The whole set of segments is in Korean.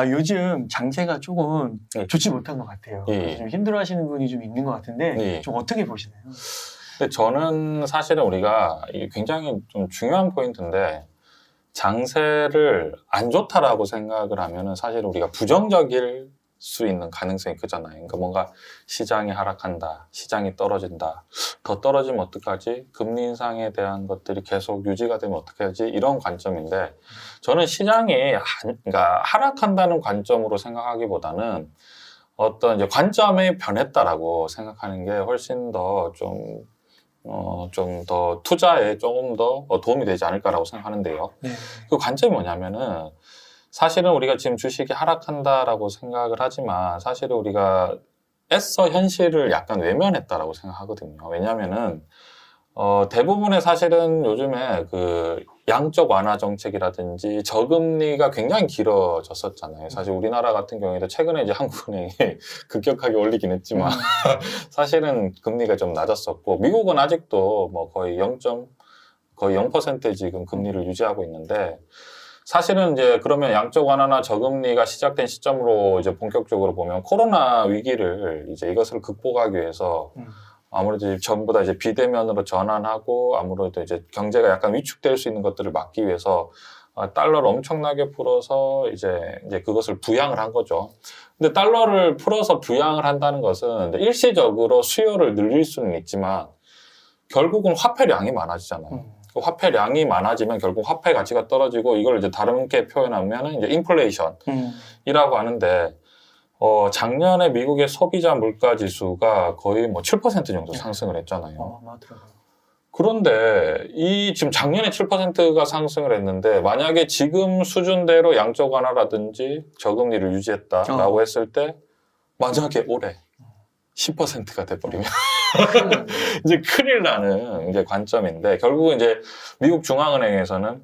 요즘 장세가 조금 네. 좋지 못한 것 같아요. 예. 좀 힘들어하시는 분이 좀 있는 것 같은데 예. 좀 어떻게 보시나요? 근데 저는 사실은 우리가 이게 굉장히 좀 중요한 포인트인데 장세를 안 좋다라고 생각을 하면은 사실 우리가 부정적일 수 있는 가능성이 크잖아요. 그러니까 뭔가 시장이 하락한다, 시장이 떨어진다, 더 떨어지면 어떡하지? 금리 인상에 대한 것들이 계속 유지가 되면 어떡하지? 이런 관점인데 저는 시장이 그러니까 하락한다는 관점으로 생각하기보다는 어떤 이제 관점이 변했다라고 생각하는 게 훨씬 더 좀 더 투자에 조금 더 도움이 되지 않을까라고 생각하는데요. 네. 그 관점이 뭐냐면은 사실은 우리가 지금 주식이 하락한다라고 생각을 하지만 사실은 우리가 애써 현실을 약간 외면했다라고 생각하거든요. 왜냐면은 대부분의 사실은 요즘에 그 양적 완화 정책이라든지 저금리가 굉장히 길어졌었잖아요. 사실 우리나라 같은 경우에도 최근에 이제 한국은행이 급격하게 올리긴 했지만 사실은 금리가 좀 낮았었고 미국은 아직도 뭐 거의 0% 지금 금리를 유지하고 있는데 사실은 이제 그러면 양적 완화나 저금리가 시작된 시점으로 이제 본격적으로 보면 코로나 위기를 이제 이것을 극복하기 위해서 아무래도 전부 다 이제 비대면으로 전환하고 아무래도 이제 경제가 약간 위축될 수 있는 것들을 막기 위해서 달러를 엄청나게 풀어서 이제 그것을 부양을 한 거죠. 근데 달러를 풀어서 부양을 한다는 것은 일시적으로 수요를 늘릴 수는 있지만 결국은 화폐량이 많아지잖아요. 그 화폐량이 많아지면 결국 화폐 가치가 떨어지고 이걸 이제 다르게 표현하면 이제 인플레이션이라고 하는데 작년에 미국의 소비자 물가 지수가 거의 뭐 7% 정도 상승을 했잖아요. 맞더라고요. 그런데 지금 작년에 7%가 상승을 했는데 만약에 지금 수준대로 양적 완화라든지 저금리를 유지했다라고 했을 때 만약에 올해 10%가 돼버리면 이제 큰일 나는 이제 관점인데 결국은 이제 미국 중앙은행에서는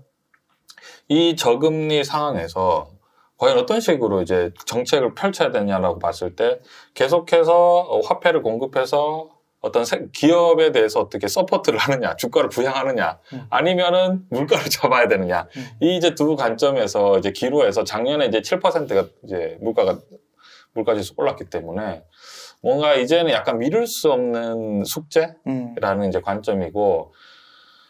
이 저금리 상황에서 과연 어떤 식으로 이제 정책을 펼쳐야 되냐라고 봤을 때 계속해서 화폐를 공급해서 어떤 기업에 대해서 어떻게 서포트를 하느냐, 주가를 부양하느냐, 아니면은 물가를 잡아야 되느냐. 이 이제 두 관점에서 이제 기로해서 작년에 이제 7%가 이제 물가 지수 올랐기 때문에 뭔가 이제는 약간 미룰 수 없는 숙제라는 이제 관점이고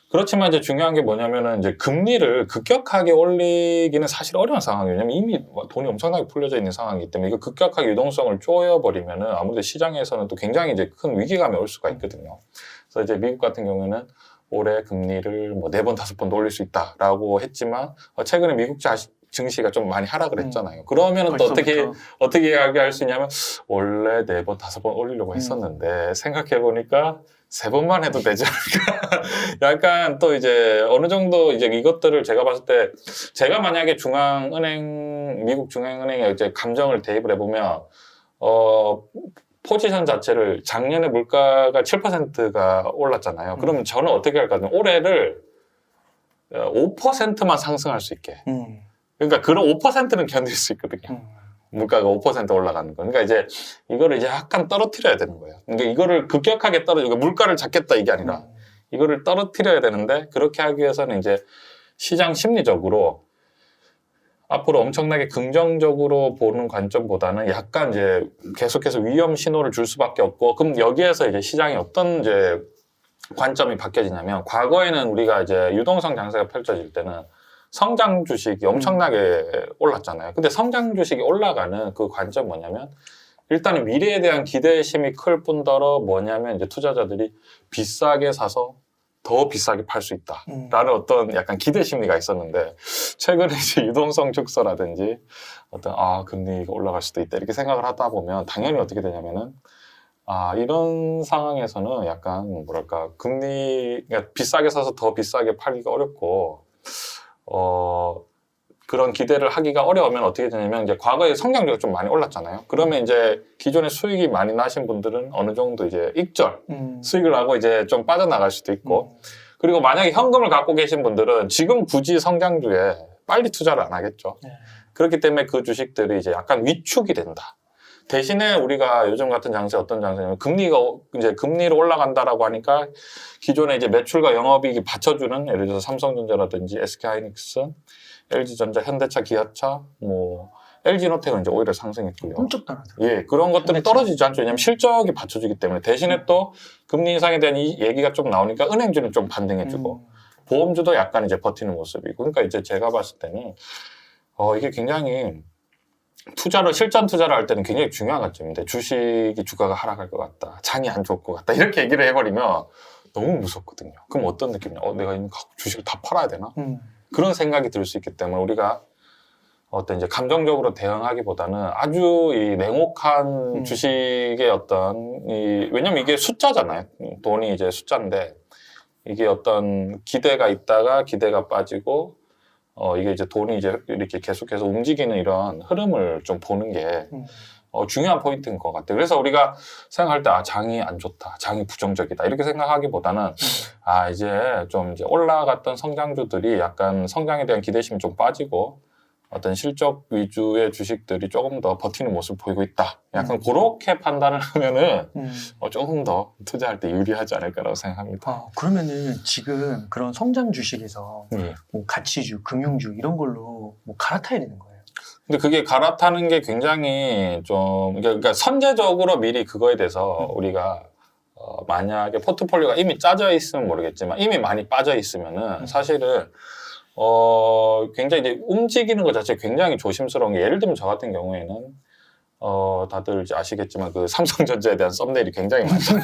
그렇지만 이제 중요한 게 뭐냐면은 이제 금리를 급격하게 올리기는 사실 어려운 상황이에요. 왜냐면 이미 돈이 엄청나게 풀려져 있는 상황이기 때문에 이거 급격하게 유동성을 쪼여버리면은 아무래도 시장에서는 또 굉장히 이제 큰 위기감이 올 수가 있거든요. 그래서 이제 미국 같은 경우에는 올해 금리를 뭐 4번, 5번 올릴 수 있다라고 했지만 최근에 미국 증시가 좀 많이 하락을 했잖아요. 그러면은 또 어떻게 이야기할 수 있냐면 원래 4번, 5번 올리려고 했었는데 생각해보니까 3번만 해도 되지 않을까. 약간 또 이제 어느 정도 이제 이것들을 제가 봤을 때 제가 만약에 미국 중앙은행에 이제 감정을 대입을 해보면, 포지션 자체를 작년에 물가가 7%가 올랐잖아요. 그러면 저는 어떻게 할까? 올해를 5%만 상승할 수 있게. 그러니까 그런 5%는 견딜 수 있거든요. 물가가 5% 올라가는 거. 그러니까 이제 이거를 이제 약간 떨어뜨려야 되는 거예요. 그러니까 이거를 급격하게 그러니까 물가를 잡겠다 이게 아니라 이거를 떨어뜨려야 되는데 그렇게 하기 위해서는 이제 시장 심리적으로 앞으로 엄청나게 긍정적으로 보는 관점보다는 약간 이제 계속해서 위험 신호를 줄 수밖에 없고 그럼 여기에서 이제 시장이 어떤 이제 관점이 바뀌어지냐면 과거에는 우리가 이제 유동성 장세가 펼쳐질 때는 성장 주식이 엄청나게 올랐잖아요. 근데 성장 주식이 올라가는 그 관점 뭐냐면 일단은 미래에 대한 기대심이 클 뿐더러 뭐냐면 이제 투자자들이 비싸게 사서 더 비싸게 팔 수 있다라는 어떤 약간 기대 심리가 있었는데 최근에 이제 유동성 축소라든지 어떤 금리가 올라갈 수도 있다 이렇게 생각을 하다 보면 당연히 어떻게 되냐면은 이런 상황에서는 약간 뭐랄까 금리가 비싸게 사서 더 비싸게 팔기가 어렵고 그런 기대를 하기가 어려우면 어떻게 되냐면 이제 과거에 성장률이 좀 많이 올랐잖아요. 그러면 이제 기존에 수익이 많이 나신 분들은 어느 정도 이제 익절 수익을 하고 이제 좀 빠져나갈 수도 있고 그리고 만약에 현금을 갖고 계신 분들은 지금 굳이 성장주에 빨리 투자를 안 하겠죠. 그렇기 때문에 그 주식들이 이제 약간 위축이 된다. 대신에 우리가 요즘 같은 장세 어떤 장세냐면 금리로 올라간다라고 하니까 기존에 이제 매출과 영업이익이 받쳐주는 예를 들어서 삼성전자라든지 SK하이닉스, LG전자, 현대차, 기아차, 뭐 LG노텍은 이제 오히려 상승했고요. 끔찍 따라다. 예, 그런 것들은 그렇죠. 떨어지지 않죠. 왜냐하면 실적이 받쳐주기 때문에. 대신에 또 금리 인상에 대한 이 얘기가 좀 나오니까 은행주는 좀 반등해주고 보험주도 약간 이제 버티는 모습이고. 그러니까 이제 제가 봤을 때는 이게 굉장히 실전 투자를 할 때는 굉장히 중요한 관점인데 주식이 주가가 하락할 것 같다. 장이 안 좋을 것 같다. 이렇게 얘기를 해버리면 너무 무섭거든요. 그럼 어떤 느낌이냐? 내가 이 주식을 다 팔아야 되나? 그런 생각이 들 수 있기 때문에 우리가 어떤 이제 감정적으로 대응하기보다는 아주 이 냉혹한 주식의 어떤 왜냐면 이게 숫자잖아요. 돈이 이제 숫자인데 이게 어떤 기대가 있다가 기대가 빠지고 이게 이제 돈이 이제 이렇게 계속해서 움직이는 이런 흐름을 좀 보는 게 중요한 포인트인 것 같아요. 그래서 우리가 생각할 때 장이 안 좋다, 장이 부정적이다 이렇게 생각하기보다는 이제 좀 이제 올라갔던 성장주들이 약간 성장에 대한 기대심이 좀 빠지고 어떤 실적 위주의 주식들이 조금 더 버티는 모습을 보이고 있다. 약간 그렇게 판단을 하면은 조금 더 투자할 때 유리하지 않을까라고 생각합니다. 그러면은 지금 그런 성장 주식에서 뭐 가치주, 금융주 이런 걸로 뭐 갈아타야 되는 거예요? 근데 그게 갈아타는 게 굉장히 좀 그러니까 선제적으로 미리 그거에 대해서 우리가 만약에 포트폴리오가 이미 짜져 있으면 모르겠지만 이미 많이 빠져 있으면은 사실은 굉장히 이제 움직이는 것 자체가 굉장히 조심스러운 게 예를 들면 저 같은 경우에는 다들 이제 아시겠지만 그 삼성전자에 대한 썸네일이 굉장히 많잖아요.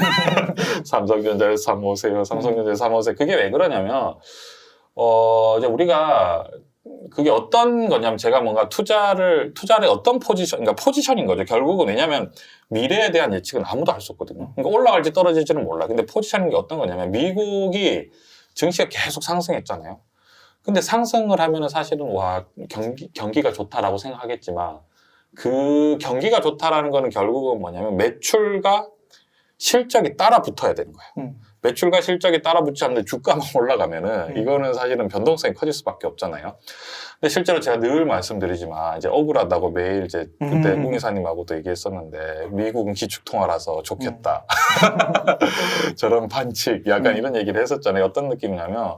삼성전자에서 사모세요. 삼성전자에서 사모세요. 그게 왜 그러냐면 이제 우리가 그게 어떤 거냐면 제가 뭔가 투자를 어떤 그러니까 포지션인 거죠. 결국은 왜냐면 미래에 대한 예측은 아무도 할 수 없거든요. 그러니까 올라갈지 떨어질지는 몰라. 근데 포지션인 게 어떤 거냐면 미국이 증시가 계속 상승했잖아요. 근데 상승을 하면은 사실은 경기가 좋다라고 생각하겠지만 그 경기가 좋다라는 거는 결국은 뭐냐면 매출과 실적이 따라 붙어야 되는 거예요. 매출과 실적이 따라 붙지 않는데 주가만 올라가면은 이거는 사실은 변동성이 커질 수밖에 없잖아요. 근데 실제로 제가 늘 말씀드리지만 이제 억울하다고 매일 이제 그때 웅 이사님하고도 얘기했었는데 미국은 기축통화라서 좋겠다. 저런 반칙 약간 이런 얘기를 했었잖아요. 어떤 느낌이냐면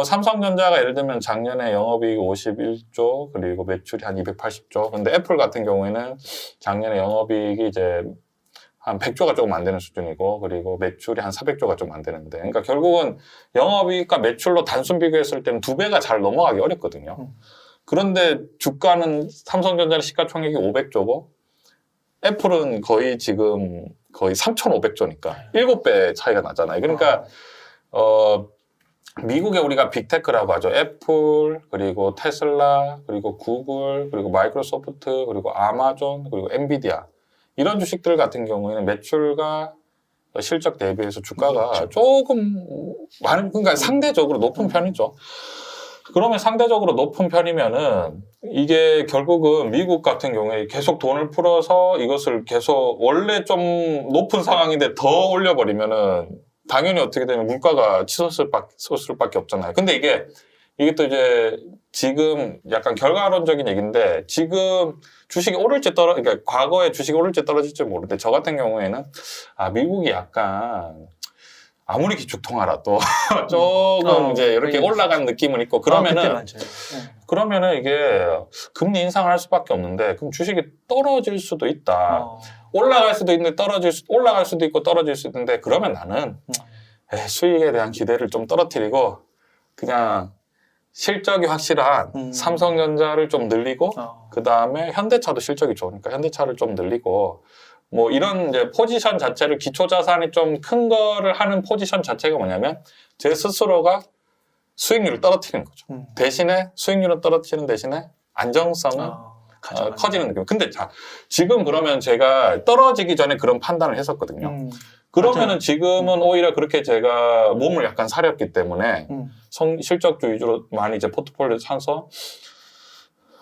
삼성전자가 예를 들면 작년에 영업이익 51조 그리고 매출이 한 280조. 근데 애플 같은 경우에는 작년에 영업이익이 이제 한 100조가 조금 안 되는 수준이고 그리고 매출이 한 400조가 좀 안 되는데 그러니까 결국은 영업이익과 매출로 단순 비교했을 때는 2배가 잘 넘어가기 어렵거든요. 그런데 주가는 삼성전자는 시가총액이 500조고 애플은 거의 지금 거의 3,500조니까 7배 차이가 나잖아요. 그러니까 미국에 우리가 빅테크라고 하죠. 애플, 그리고 테슬라, 그리고 구글, 그리고 마이크로소프트, 그리고 아마존, 그리고 엔비디아. 이런 주식들 같은 경우에는 매출과 실적 대비해서 주가가 조금 그러니까 상대적으로 높은 편이죠. 그러면 상대적으로 높은 편이면은 이게 결국은 미국 같은 경우에 계속 돈을 풀어서 이것을 계속 원래 좀 높은 상황인데 더 올려버리면은 당연히 어떻게 되면 물가가 치솟을 수밖에 없잖아요. 근데 이게 또 이제 지금 약간 결과론적인 얘기인데 지금 주식이 오를지 그러니까 과거에 주식이 오를지 떨어질지 모르는데 저 같은 경우에는 미국이 약간 아무리 기축통화라도 조금 이제 이렇게 올라간 느낌은 있고 그러면은 이게 금리 인상을 할 수밖에 없는데 그럼 주식이 떨어질 수도 있다. 올라갈 수도 있는데 올라갈 수도 있고 떨어질 수도 있는데 그러면 나는 수익에 대한 기대를 좀 떨어뜨리고 그냥 실적이 확실한 삼성전자를 좀 늘리고 그 다음에 현대차도 실적이 좋으니까 현대차를 좀 늘리고 뭐 이런 이제 포지션 자체를 기초 자산이 좀 큰 거를 하는 포지션 자체가 뭐냐면 제 스스로가 수익률을 떨어뜨리는 거죠. 대신에 수익률을 떨어뜨리는 대신에 안정성은 커지는 느낌. 근데 지금 그러면 제가 떨어지기 전에 그런 판단을 했었거든요. 그러면은 맞아요. 지금은 오히려 그렇게 제가 몸을 약간 사렸기 때문에 실적주 위주로 많이 이제 포트폴리오 사서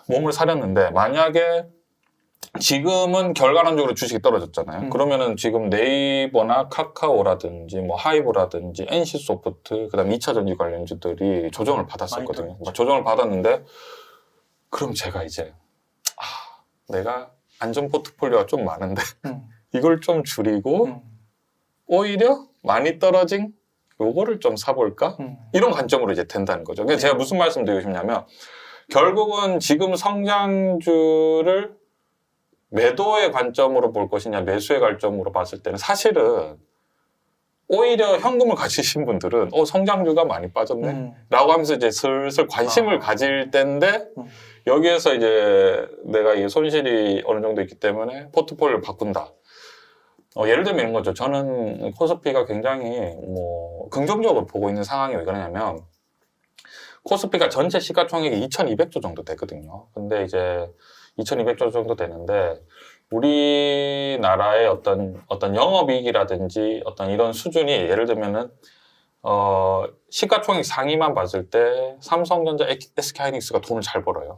몸을 사렸는데 만약에 지금은 결과론적으로 주식이 떨어졌잖아요. 그러면은 지금 네이버나 카카오라든지 뭐 하이브라든지 NC소프트 그다음 2차전지 관련주들이 조정을 받았었거든요. 조정을 받았는데 그럼 제가 이제 내가 안전 포트폴리오가 좀 많은데 이걸 좀 줄이고 오히려 많이 떨어진 요거를 좀 사볼까? 이런 관점으로 이제 된다는 거죠. 그래서 제가 무슨 말씀 드리고 싶냐면 결국은 지금 성장주를 매도의 관점으로 볼 것이냐 매수의 관점으로 봤을 때는 사실은 오히려 현금을 가지신 분들은 성장주가 많이 빠졌네 라고 하면서 이제 슬슬 관심을 가질 때인데 여기에서 이제 내가 이 손실이 어느 정도 있기 때문에 포트폴리오를 바꾼다. 예를 들면 이런 거죠. 저는 코스피가 굉장히 긍정적으로 보고 있는 상황이 왜 그러냐면 코스피가 전체 시가총액이 2,200조 정도 되거든요. 근데 이제 2,200조 정도 되는데 우리나라의 어떤 영업이익이라든지 어떤 이런 수준이 예를 들면은 시가총액 상위만 봤을 때 삼성전자, SK하이닉스가 돈을 잘 벌어요.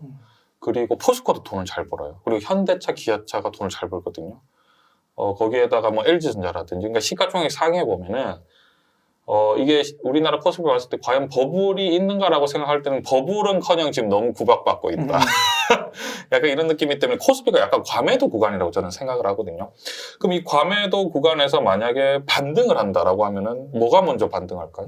그리고 포스코도 돈을 잘 벌어요. 그리고 현대차, 기아차가 돈을 잘 벌거든요. 거기에다가 LG전자라든지 그러니까 시가총액 상위에 보면은 이게 우리나라 코스피 봤을 때 과연 버블이 있는가라고 생각할 때는 버블은커녕 지금 너무 구박받고 있다. 약간 이런 느낌이기 때문에 코스피가 약간 과매도 구간이라고 저는 생각을 하거든요. 그럼 이 과매도 구간에서 만약에 반등을 한다라고 하면은 뭐가 먼저 반등할까요?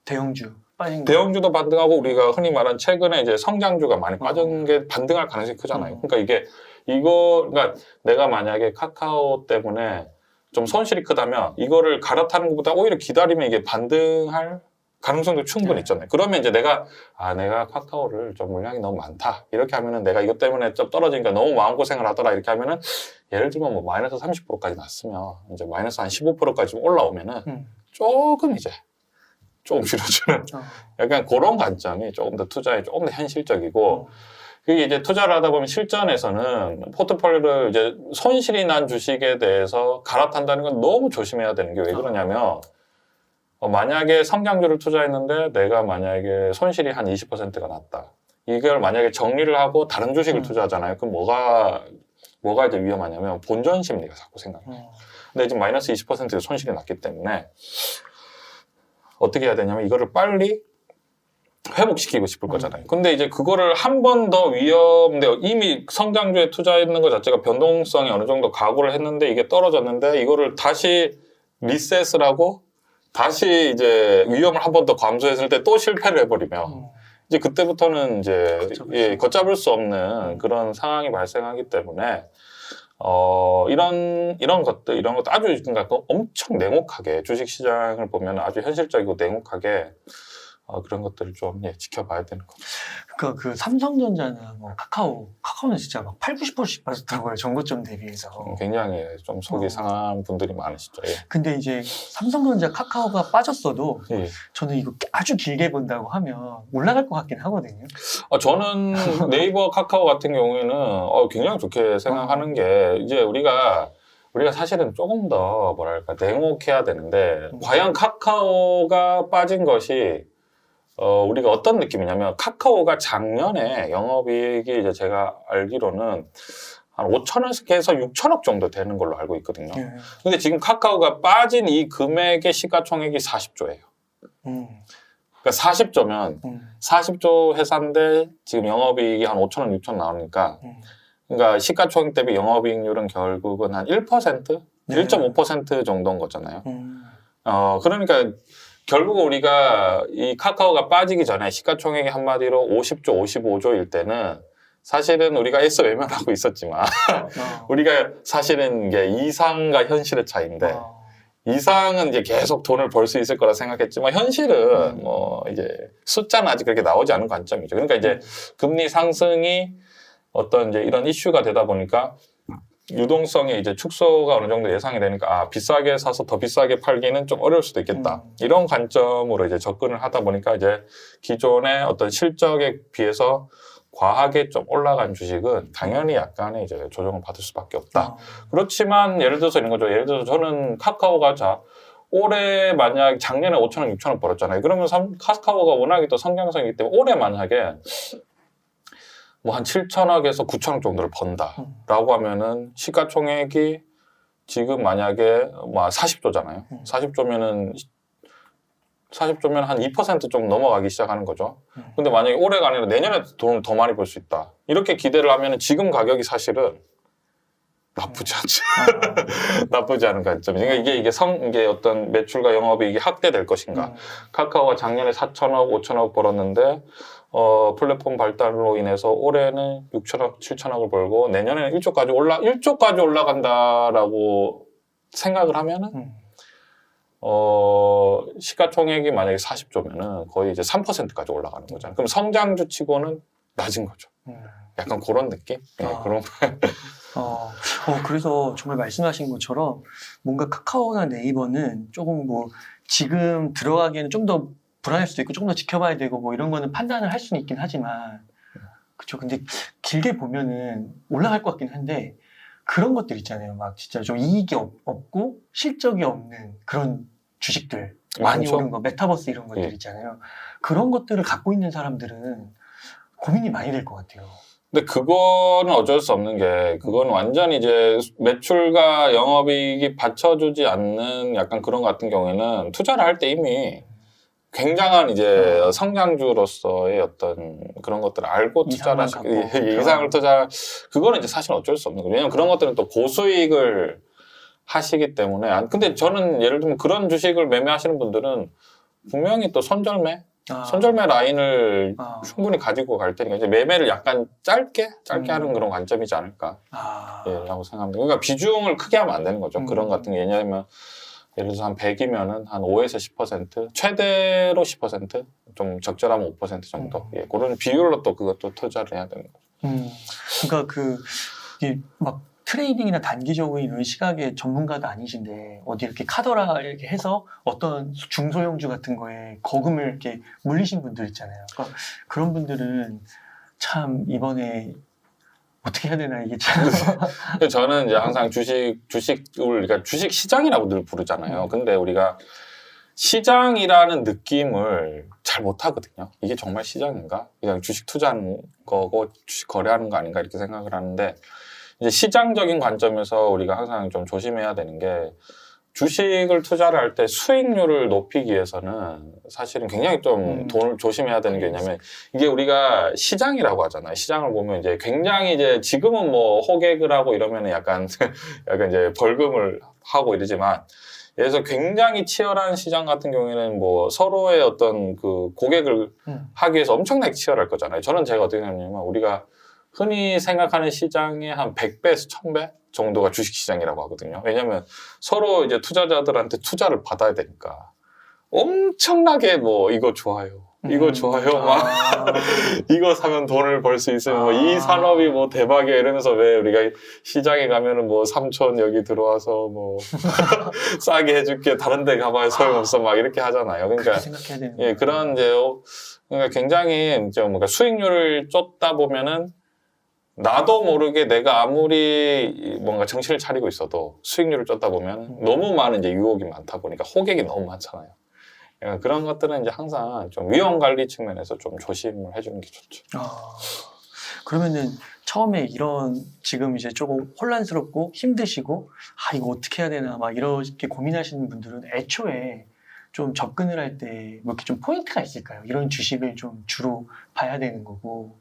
대형주 빠진 거. 대형주도 반등하고 우리가 흔히 말하는 최근에 이제 성장주가 많이 빠진 게 반등할 가능성이 크잖아요. 그러니까 그러니까 내가 만약에 카카오 때문에 좀 손실이 크다면 이거를 갈아타는 것보다 오히려 기다리면 이게 반등할 가능성도 충분히 있잖아요. 그러면 이제 내가 카카오를 좀 물량이 너무 많다. 이렇게 하면은 내가 이것 때문에 좀 떨어지니까 너무 마음고생을 하더라. 이렇게 하면은 예를 들면 마이너스 30%까지 났으면 이제 마이너스 한 15%까지 좀 올라오면은 조금 줄여주는 약간 그런 관점이 조금 더 투자에 조금 더 현실적이고 그게 이제 투자를 하다 보면 실전에서는 포트폴리오를 이제 손실이 난 주식에 대해서 갈아탄다는 건 너무 조심해야 되는 게 왜 그러냐면 만약에 성장주를 투자했는데 내가 만약에 손실이 한 20%가 났다. 이걸 만약에 정리를 하고 다른 주식을 투자하잖아요. 그럼 뭐가 이제 위험하냐면 본전 심리가 자꾸 생각나요. 근데 지금 마이너스 20%의 손실이 났기 때문에 어떻게 해야 되냐면 이거를 빨리 회복시키고 싶을 거잖아요. 근데 이제 그거를 한 번 더 근데 이미 성장주에 투자했는 것 자체가 변동성이 어느 정도 각오를 했는데 이게 떨어졌는데 이거를 다시 리셋을 하고 다시 이제 위험을 한 번 더 감소했을 때 또 실패를 해버리면 이제 그때부터는 이제 걷잡을 수 없는 그런 상황이 발생하기 때문에 이런 것들 아주 그러니까 엄청 냉혹하게 주식시장을 보면 아주 현실적이고 냉혹하게 그런 것들을 좀 지켜봐야 되는 것 같아요. 그 삼성전자나 카카오는 진짜 막 80~90%씩 빠졌더라고요. 전고점 대비해서. 굉장히 좀 속이 상한 분들이 많으시죠. 예. 근데 이제 삼성전자, 카카오가 빠졌어도 예. 저는 이거 아주 길게 본다고 하면 올라갈 것 같긴 하거든요. 저는 네이버, 카카오 같은 경우에는 굉장히 좋게 생각하는 게 이제 우리가 사실은 조금 더 냉혹해야 되는데 과연 카카오가 빠진 것이 우리가 어떤 느낌이냐면 카카오가 작년에 영업이익이 이제 제가 알기로는 한 5천억에서 6천억 정도 되는 걸로 알고 있거든요. 근데 지금 카카오가 빠진 이 금액의 시가총액이 40조예요. 그러니까 40조면 40조 회사인데 지금 영업이익이 한 5천억, 6천억 나오니까 그러니까 시가총액 대비 영업이익률은 결국은 한 1%? 1.5% 정도인 거잖아요. 그러니까 결국 우리가 이 카카오가 빠지기 전에 시가총액이 한마디로 50조, 55조일 때는 사실은 우리가 애써 외면하고 있었지만 우리가 사실은 이게 이상과 현실의 차이인데 이상은 이제 계속 돈을 벌 수 있을 거라 생각했지만 현실은 이제 숫자는 아직 그렇게 나오지 않은 관점이죠. 그러니까 이제 금리 상승이 어떤 이제 이런 이슈가 되다 보니까 유동성의 이제 축소가 어느 정도 예상이 되니까 비싸게 사서 더 비싸게 팔기는 좀 어려울 수도 있겠다. 이런 관점으로 이제 접근을 하다 보니까 이제 기존의 어떤 실적에 비해서 과하게 좀 올라간 주식은 당연히 약간의 이제 조정을 받을 수밖에 없다. 그렇지만 예를 들어서 이런 거죠. 예를 들어서 저는 카카오가 올해 만약 작년에 5천억, 6천억 벌었잖아요. 그러면 카카오가 워낙에 또 성장성이기 때문에 올해 만약에 한 7천억에서 9천억 정도를 번다라고 하면은 시가총액이 지금 만약에 40조잖아요. 40조면은 한 2% 좀 넘어가기 시작하는 거죠. 근데 만약에 올해가 아니라 내년에 돈을 더 많이 벌 수 있다. 이렇게 기대를 하면은 지금 가격이 사실은 나쁘지 않지. 나쁘지 않은 관점이. 그러니까 이게 어떤 매출과 영업이익이 확대될 것인가. 카카오가 작년에 4천억, 5천억 벌었는데 플랫폼 발달로 인해서 올해는 6천억, 7천억을 벌고 내년에는 1조까지 올라간다라고 생각을 하면은 시가총액이 만약에 40조면은 거의 이제 3%까지 올라가는 거잖아요. 그럼 성장주 치고는 낮은 거죠. 약간 그런 느낌? 네, 그런. 그래서 정말 말씀하신 것처럼 뭔가 카카오나 네이버는 조금 뭐 지금 들어가기에는 좀 더 불안할 수도 있고 조금 더 지켜봐야 되고 뭐 이런 거는 판단을 할 수는 있긴 하지만 그쵸. 근데 길게 보면은 올라갈 것 같긴 한데 그런 것들 있잖아요. 막 진짜 좀 이익이 없고 실적이 없는 그런 주식들 많이 많죠? 오른 거 메타버스 이런 것들 있잖아요. 그런 것들을 갖고 있는 사람들은 고민이 많이 될 것 같아요. 근데 그거는 어쩔 수 없는 게 그건 완전히 이제 매출과 영업이익이 받쳐주지 않는 약간 그런 같은 경우에는 투자를 할 때 이미 굉장한 이제 성장주로서의 어떤 그런 것들을 알고 투자를 이상을 그거는 이제 사실 어쩔 수 없는 거예요. 왜냐면 그런 것들은 또 고수익을 하시기 때문에. 근데 저는 예를 들면 그런 주식을 매매하시는 분들은 분명히 또 선절매 라인을 충분히 가지고 갈 테니까 이제 매매를 약간 짧게 하는 그런 관점이지 않을까 라고 생각합니다. 그러니까 비중을 크게 하면 안 되는 거죠. 그런 같은 게 왜냐하면 예를 들어서 한 100이면은 한 5에서 10%, 최대로 10%, 좀 적절하면 5% 정도. 그런 비율로 또 그것도 투자를 해야 되는 거죠. 그러니까 막 트레이딩이나 단기적인 이런 시각의 전문가도 아니신데 어디 이렇게 카더라 이렇게 해서 어떤 중소형주 같은 거에 거금을 이렇게 물리신 분들 있잖아요. 그러니까 그런 분들은 참 이번에 어떻게 해야 되나 이게 참. 저는 이제 항상 그러니까 주식 시장이라고 늘 부르잖아요. 근데 우리가 시장이라는 느낌을 잘 못하거든요. 이게 정말 시장인가? 그냥 주식 투자하는 거고 주식 거래하는 거 아닌가 이렇게 생각을 하는데 이제 시장적인 관점에서 우리가 항상 좀 조심해야 되는 게 주식을 투자를 할 때 수익률을 높이기 위해서는 사실은 굉장히 좀 돈을 조심해야 되는 게 뭐냐면 이게 우리가 시장이라고 하잖아요. 시장을 보면 이제 굉장히 이제 지금은 뭐 호객을 하고 이러면 약간 이제 벌금을 하고 이러지만 예를 들어서 굉장히 치열한 시장 같은 경우에는 뭐 서로의 어떤 그 고객을 하기 위해서 엄청나게 치열할 거잖아요. 제가 어떻게 생각하냐면 우리가 흔히 생각하는 시장의 한 100배에서 1000배 정도가 주식시장이라고 하거든요. 왜냐하면 서로 이제 투자자들한테 투자를 받아야 되니까 엄청나게 뭐 이거 좋아요. 막 이거 사면 돈을 벌 수 있으면 뭐 이 산업이 뭐 대박이야 이러면서 왜 우리가 시장에 가면은 뭐 3천 여기 들어와서 뭐 싸게 해줄게 다른 데 가봐야 소용없어 막 이렇게 하잖아요. 그러니까 생각해야 되는 그런 이제 그러니까 굉장히 이제 뭔가 수익률을 쫓다 보면은 나도 모르게 내가 아무리 뭔가 정신을 차리고 있어도 수익률을 쫓다 보면 너무 많은 이제 유혹이 많다 보니까 호객이 너무 많잖아요. 그런 것들은 이제 항상 좀 위험 관리 측면에서 좀 조심을 해주는 게 좋죠. 그러면은 처음에 지금 이제 조금 혼란스럽고 힘드시고 이거 어떻게 해야 되나 막 이렇게 고민하시는 분들은 애초에 좀 접근을 할 때 뭐 이렇게 좀 포인트가 있을까요? 이런 주식을 좀 주로 봐야 되는 거고.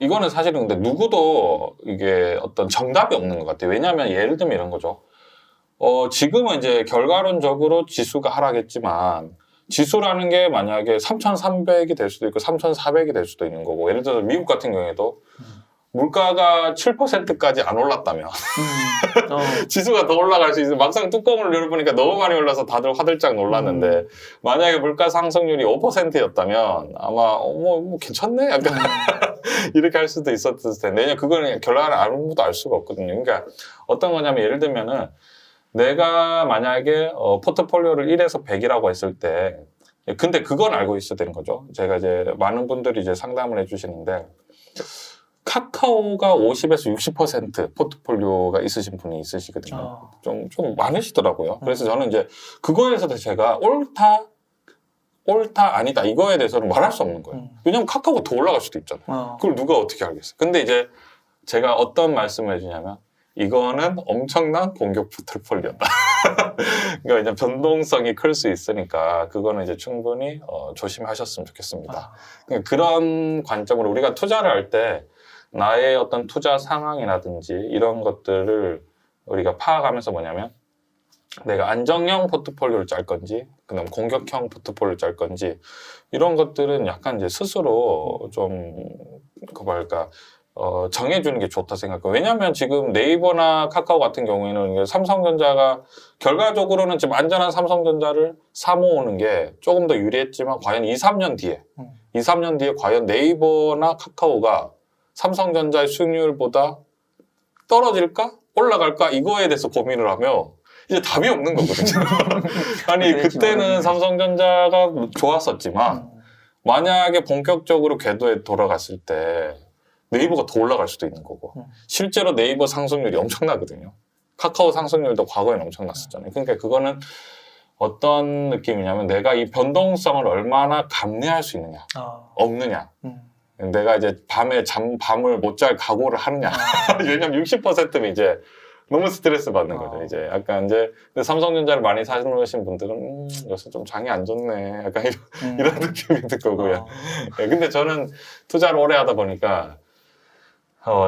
이거는 사실은 근데 누구도 이게 어떤 정답이 없는 것 같아요. 왜냐하면 예를 들면 이런 거죠. 지금은 이제 결과론적으로 지수가 하락했지만 지수라는 게 만약에 3,300이 될 수도 있고 3,400이 될 수도 있는 거고 예를 들어서 미국 같은 경우에도 물가가 7%까지 안 올랐다면 지수가 더 올라갈 수 있어요. 막상 뚜껑을 열어보니까 너무 많이 올라서 다들 화들짝 놀랐는데 만약에 물가 상승률이 5%였다면 아마 뭐 괜찮네? 약간 이렇게 할 수도 있었을 텐데 왜냐면 그거는 결과를 아무도 알 수가 없거든요. 그러니까 어떤 거냐면 예를 들면은 내가 만약에 포트폴리오를 1에서 100이라고 했을 때 근데 그건 알고 있어야 되는 거죠. 제가 이제 많은 분들이 이제 상담을 해주시는데 카카오가 50에서 60% 포트폴리오가 있으신 분이 있으시거든요. 좀 많으시더라고요. 그래서 저는 이제 그거에서 제가 옳다 아니다 이거에 대해서는 말할 수 없는 거예요. 왜냐면 카카오가 더 올라갈 수도 있잖아요. 그걸 누가 어떻게 알겠어요. 근데 이제 제가 어떤 말씀을 해주냐면 이거는 엄청난 공격 포트폴리오다. 그러니까 이제 변동성이 클 수 있으니까 그거는 이제 충분히 조심하셨으면 좋겠습니다. 그러니까 그런 관점으로 우리가 투자를 할 때 나의 어떤 투자 상황이라든지 이런 것들을 우리가 파악하면서 뭐냐면 내가 안정형 포트폴리오를 짤 건지, 그다음 공격형 포트폴리오를 짤 건지 이런 것들은 약간 이제 스스로 그 뭐랄까 정해주는 게 좋다 생각해요. 왜냐하면 지금 네이버나 카카오 같은 경우에는 삼성전자가 결과적으로는 지금 안전한 삼성전자를 사모으는 게 조금 더 유리했지만 과연 2, 3년 뒤에 2, 3년 뒤에 과연 네이버나 카카오가 삼성전자의 수익률보다 떨어질까? 올라갈까? 이거에 대해서 고민을 하며 이제 답이 없는 거거든요. 아니 그때는 삼성전자가 좋았었지만 만약에 본격적으로 궤도에 돌아갔을 때 네이버가 더 올라갈 수도 있는 거고 실제로 네이버 상승률이 엄청나거든요. 카카오 상승률도 과거에는 엄청났었잖아요. 그러니까 그거는 어떤 느낌이냐면 내가 이 변동성을 얼마나 감내할 수 있느냐 없느냐 내가 이제 밤을 못 잘 각오를 하느냐 왜냐면 60%면 이제 너무 스트레스 받는 거죠. 이제 약간 이제 근데 삼성전자를 많이 사놓으신 분들은 요새 좀 장이 안 좋네. 약간 이런 느낌이 들 거고요. 근데 저는 투자를 오래 하다 보니까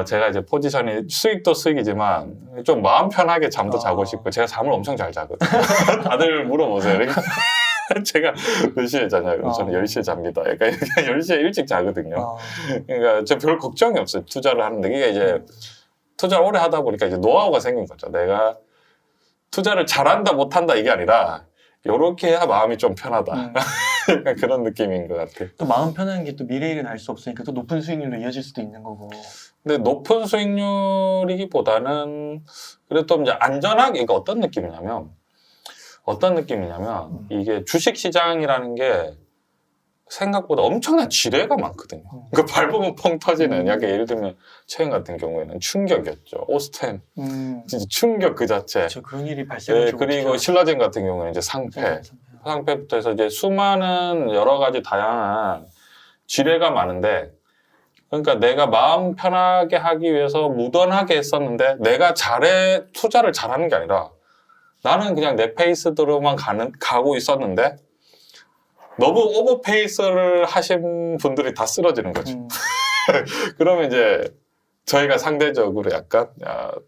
제가 이제 포지션이 수익도 수익이지만 좀 마음 편하게 잠도 자고 싶고 제가 잠을 엄청 잘 자거든요. 다들 물어보세요. 제가 몇 시에 자냐고 저는 10시에 잡니다. 약간 10시에 일찍 자거든요. 그러니까 저 별 걱정이 없어요. 투자를 하는데 이게 이제 투자를 오래 하다 보니까 이제 노하우가 생긴 거죠. 내가 투자를 잘한다 못한다 이게 아니라 요렇게 해야 마음이 좀 편하다. 약간 그런 느낌인 것 같아요. 또 마음 편한 게 또 미래 일은 알 수 없으니까 또 높은 수익률로 이어질 수도 있는 거고. 근데 높은 수익률이기보다는 그래도 좀 이제 안전하게 이게 어떤 느낌이냐면 이게 주식 시장이라는 게 생각보다 엄청난 지뢰가 많거든요. 그 밟으면 펑 터지는 약간 예를 들면 최근 같은 경우에는 충격이었죠. 오스템 진짜 충격 그 자체. 그런 일이 발생했죠. 그리고 신라젠 같은 경우는 이제 상패부터 해서 이제 수많은 여러 가지 다양한 지뢰가 많은데 그러니까 내가 마음 편하게 하기 위해서 무던하게 했었는데 내가 투자를 잘하는 게 아니라 나는 그냥 내 페이스대로만 가고 있었는데 너무 오버페이스를 하신 분들이 다 쓰러지는 거죠. 그러면 이제 저희가 상대적으로 약간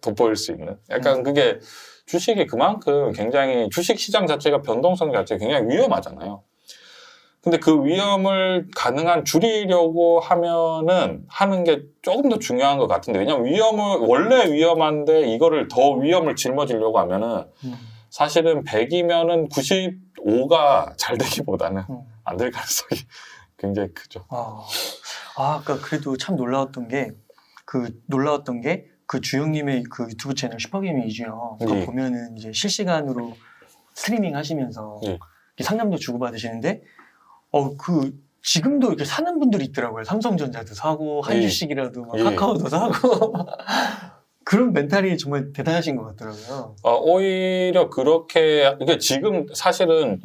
돋보일 수 있는 약간 그게 주식이 그만큼 굉장히 주식 시장 자체가 변동성 자체가 굉장히 위험하잖아요. 근데 그 위험을 가능한 줄이려고 하는 게 조금 더 중요한 것 같은데 왜냐면 원래 위험한데 이거를 더 위험을 짊어지려고 하면은 사실은 100이면은 95가 잘 되기보다는 안 될 가능성이 굉장히 크죠. 아까 그래도 참 놀라웠던 게 그 주영님의 그 유튜브 채널 슈퍼게임 이주영 그거 보면은 이제 실시간으로 스트리밍 하시면서 상담도 주고받으시는데 지금도 이렇게 사는 분들이 있더라고요. 삼성전자도 사고 한주씩이라도 카카오도 사고 그런 멘탈이 정말 대단하신 것 같더라고요. 오히려 그렇게 이게 지금 사실은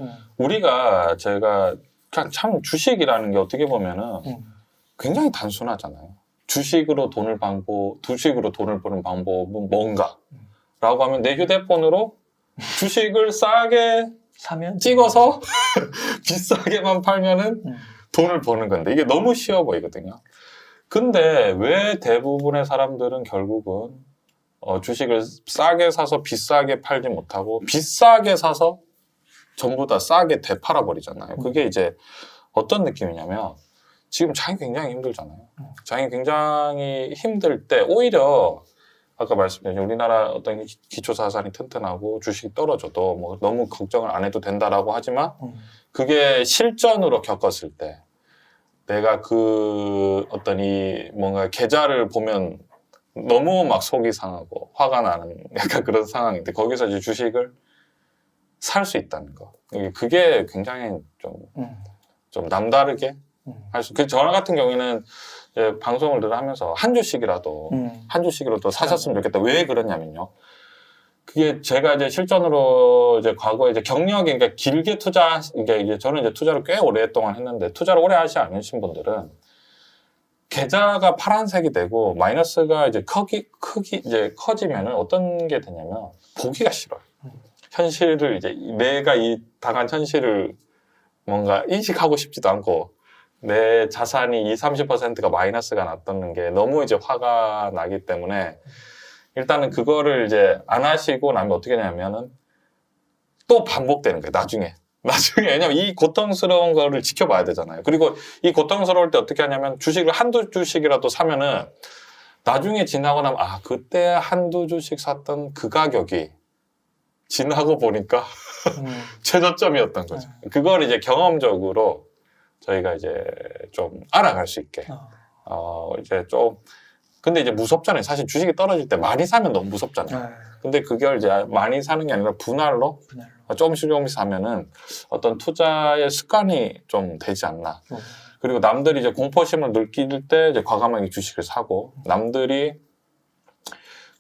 제가 그냥 참 주식이라는 게 어떻게 보면은 굉장히 단순하잖아요. 주식으로 돈을 버는 방법은 뭔가라고 하면 내 휴대폰으로 주식을 싸게 찍어서 비싸게만 팔면은 돈을 버는 건데 이게 너무 쉬워 보이거든요. 근데 왜 대부분의 사람들은 결국은 주식을 싸게 사서 비싸게 팔지 못하고 비싸게 사서 전부 다 싸게 되팔아 버리잖아요. 그게 이제 어떤 느낌이냐면 지금 장이 굉장히 힘들잖아요. 장이 굉장히 힘들 때 오히려 아까 말씀드린 우리나라 어떤 기초자산이 튼튼하고 주식이 떨어져도 뭐 너무 걱정을 안 해도 된다라고 하지만 그게 실전으로 겪었을 때 내가 뭔가 계좌를 보면 너무 막 속이 상하고 화가 나는 약간 그런 상황인데 거기서 이제 주식을 살 수 있다는 거. 그게 굉장히 좀 남다르게 할 수. 저 같은 경우에는 이제 방송을 늘 하면서 한 주씩이라도 사셨으면 좋겠다. 왜 그러냐면요. 그게 제가 이제 실전으로 이제 과거에 이제 경력이 그러니까 길게 이게 저는 이제 투자를 꽤 오랫동안 했는데 투자를 오래 하지 않으신 분들은 계좌가 파란색이 되고 마이너스가 이제 이제 커지면은 어떤 게 되냐면 보기가 싫어요. 현실을 이제 내가 당한 현실을 뭔가 인식하고 싶지도 않고 내 자산이 30%가 마이너스가 났다는 게 너무 이제 화가 나기 때문에 일단은 그거를 이제 안 하시고 나면 어떻게 되냐면은 또 반복되는 거예요. 나중에 왜냐면 이 고통스러운 거를 지켜봐야 되잖아요. 그리고 이 고통스러울 때 어떻게 하냐면 주식을 한두 주식이라도 사면은 나중에 지나고 나면 그때 한두 주식 샀던 그 가격이 지나고 보니까 최저점이었던 거죠. 그걸 이제 경험적으로 저희가 이제 좀 알아갈 수 있게 이제 좀 근데 이제 무섭잖아요. 사실 주식이 떨어질 때 많이 사면 너무 무섭잖아요. 근데 그걸 이제 많이 사는 게 아니라 분할로 조금씩 사면은 어떤 투자의 습관이 좀 되지 않나. 그리고 남들이 이제 공포심을 느낄 때 이제 과감하게 주식을 사고 남들이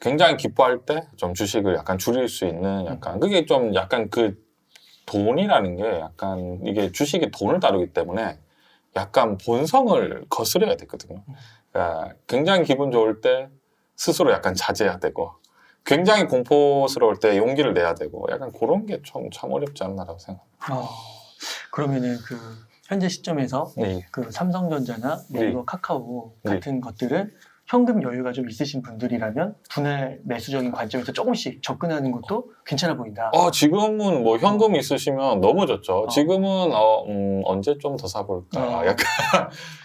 굉장히 기뻐할 때 좀 주식을 약간 줄일 수 있는 약간 그게 좀 약간 그 돈이라는 게 약간 이게 주식이 돈을 다루기 때문에 약간 본성을 거스려야 되거든요. 그러니까 굉장히 기분 좋을 때 스스로 약간 자제해야 되고 굉장히 공포스러울 때 용기를 내야 되고 약간 그런 게 참 어렵지 않나라고 생각합니다. 그러면은 그 현재 시점에서 네. 그 삼성전자나 네이버, 네. 카카오 네. 같은 것들은 현금 여유가 좀 있으신 분들이라면 분할 매수적인 관점에서 조금씩 접근하는 것도 괜찮아 보인다. 지금은 뭐 현금 있으시면 너무 좋죠. 지금은 언제 좀 더 사볼까. 약간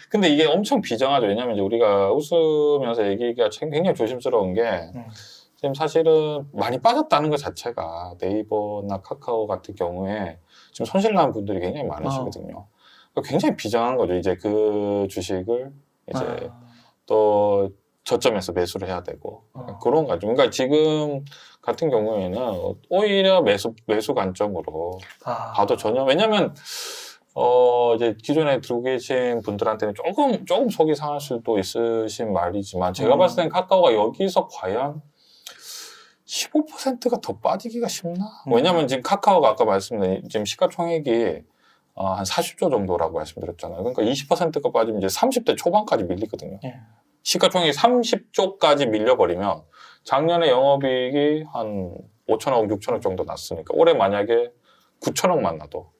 근데 이게 엄청 비정하죠. 왜냐하면 이제 우리가 웃으면서 얘기가 굉장히 조심스러운 게 지금 사실은 많이 빠졌다는 것 자체가 네이버나 카카오 같은 경우에 지금 손실 나는 분들이 굉장히 많으시거든요. 굉장히 비정한 거죠. 이제 그 주식을 이제 또 저점에서 매수를 해야 되고 그런 거죠. 그러니까 지금 같은 경우에는 오히려 매수 관점으로 봐도 전혀 왜냐하면 이제 기존에 들고 계신 분들한테는 조금 속이 상할 수도 있으신 말이지만 제가 봤을 땐 카카오가 여기서 과연 15%가 더 빠지기가 쉽나? 왜냐면 지금 카카오가 아까 말씀드린 지금 시가총액이 한 40조 정도라고 말씀드렸잖아요. 그러니까 20%가 빠지면 이제 30대 초반까지 밀리거든요. 시가총액이 30조까지 밀려버리면 작년에 영업이익이 한 5천억, 6천억 정도 났으니까 올해 만약에 9천억만 나도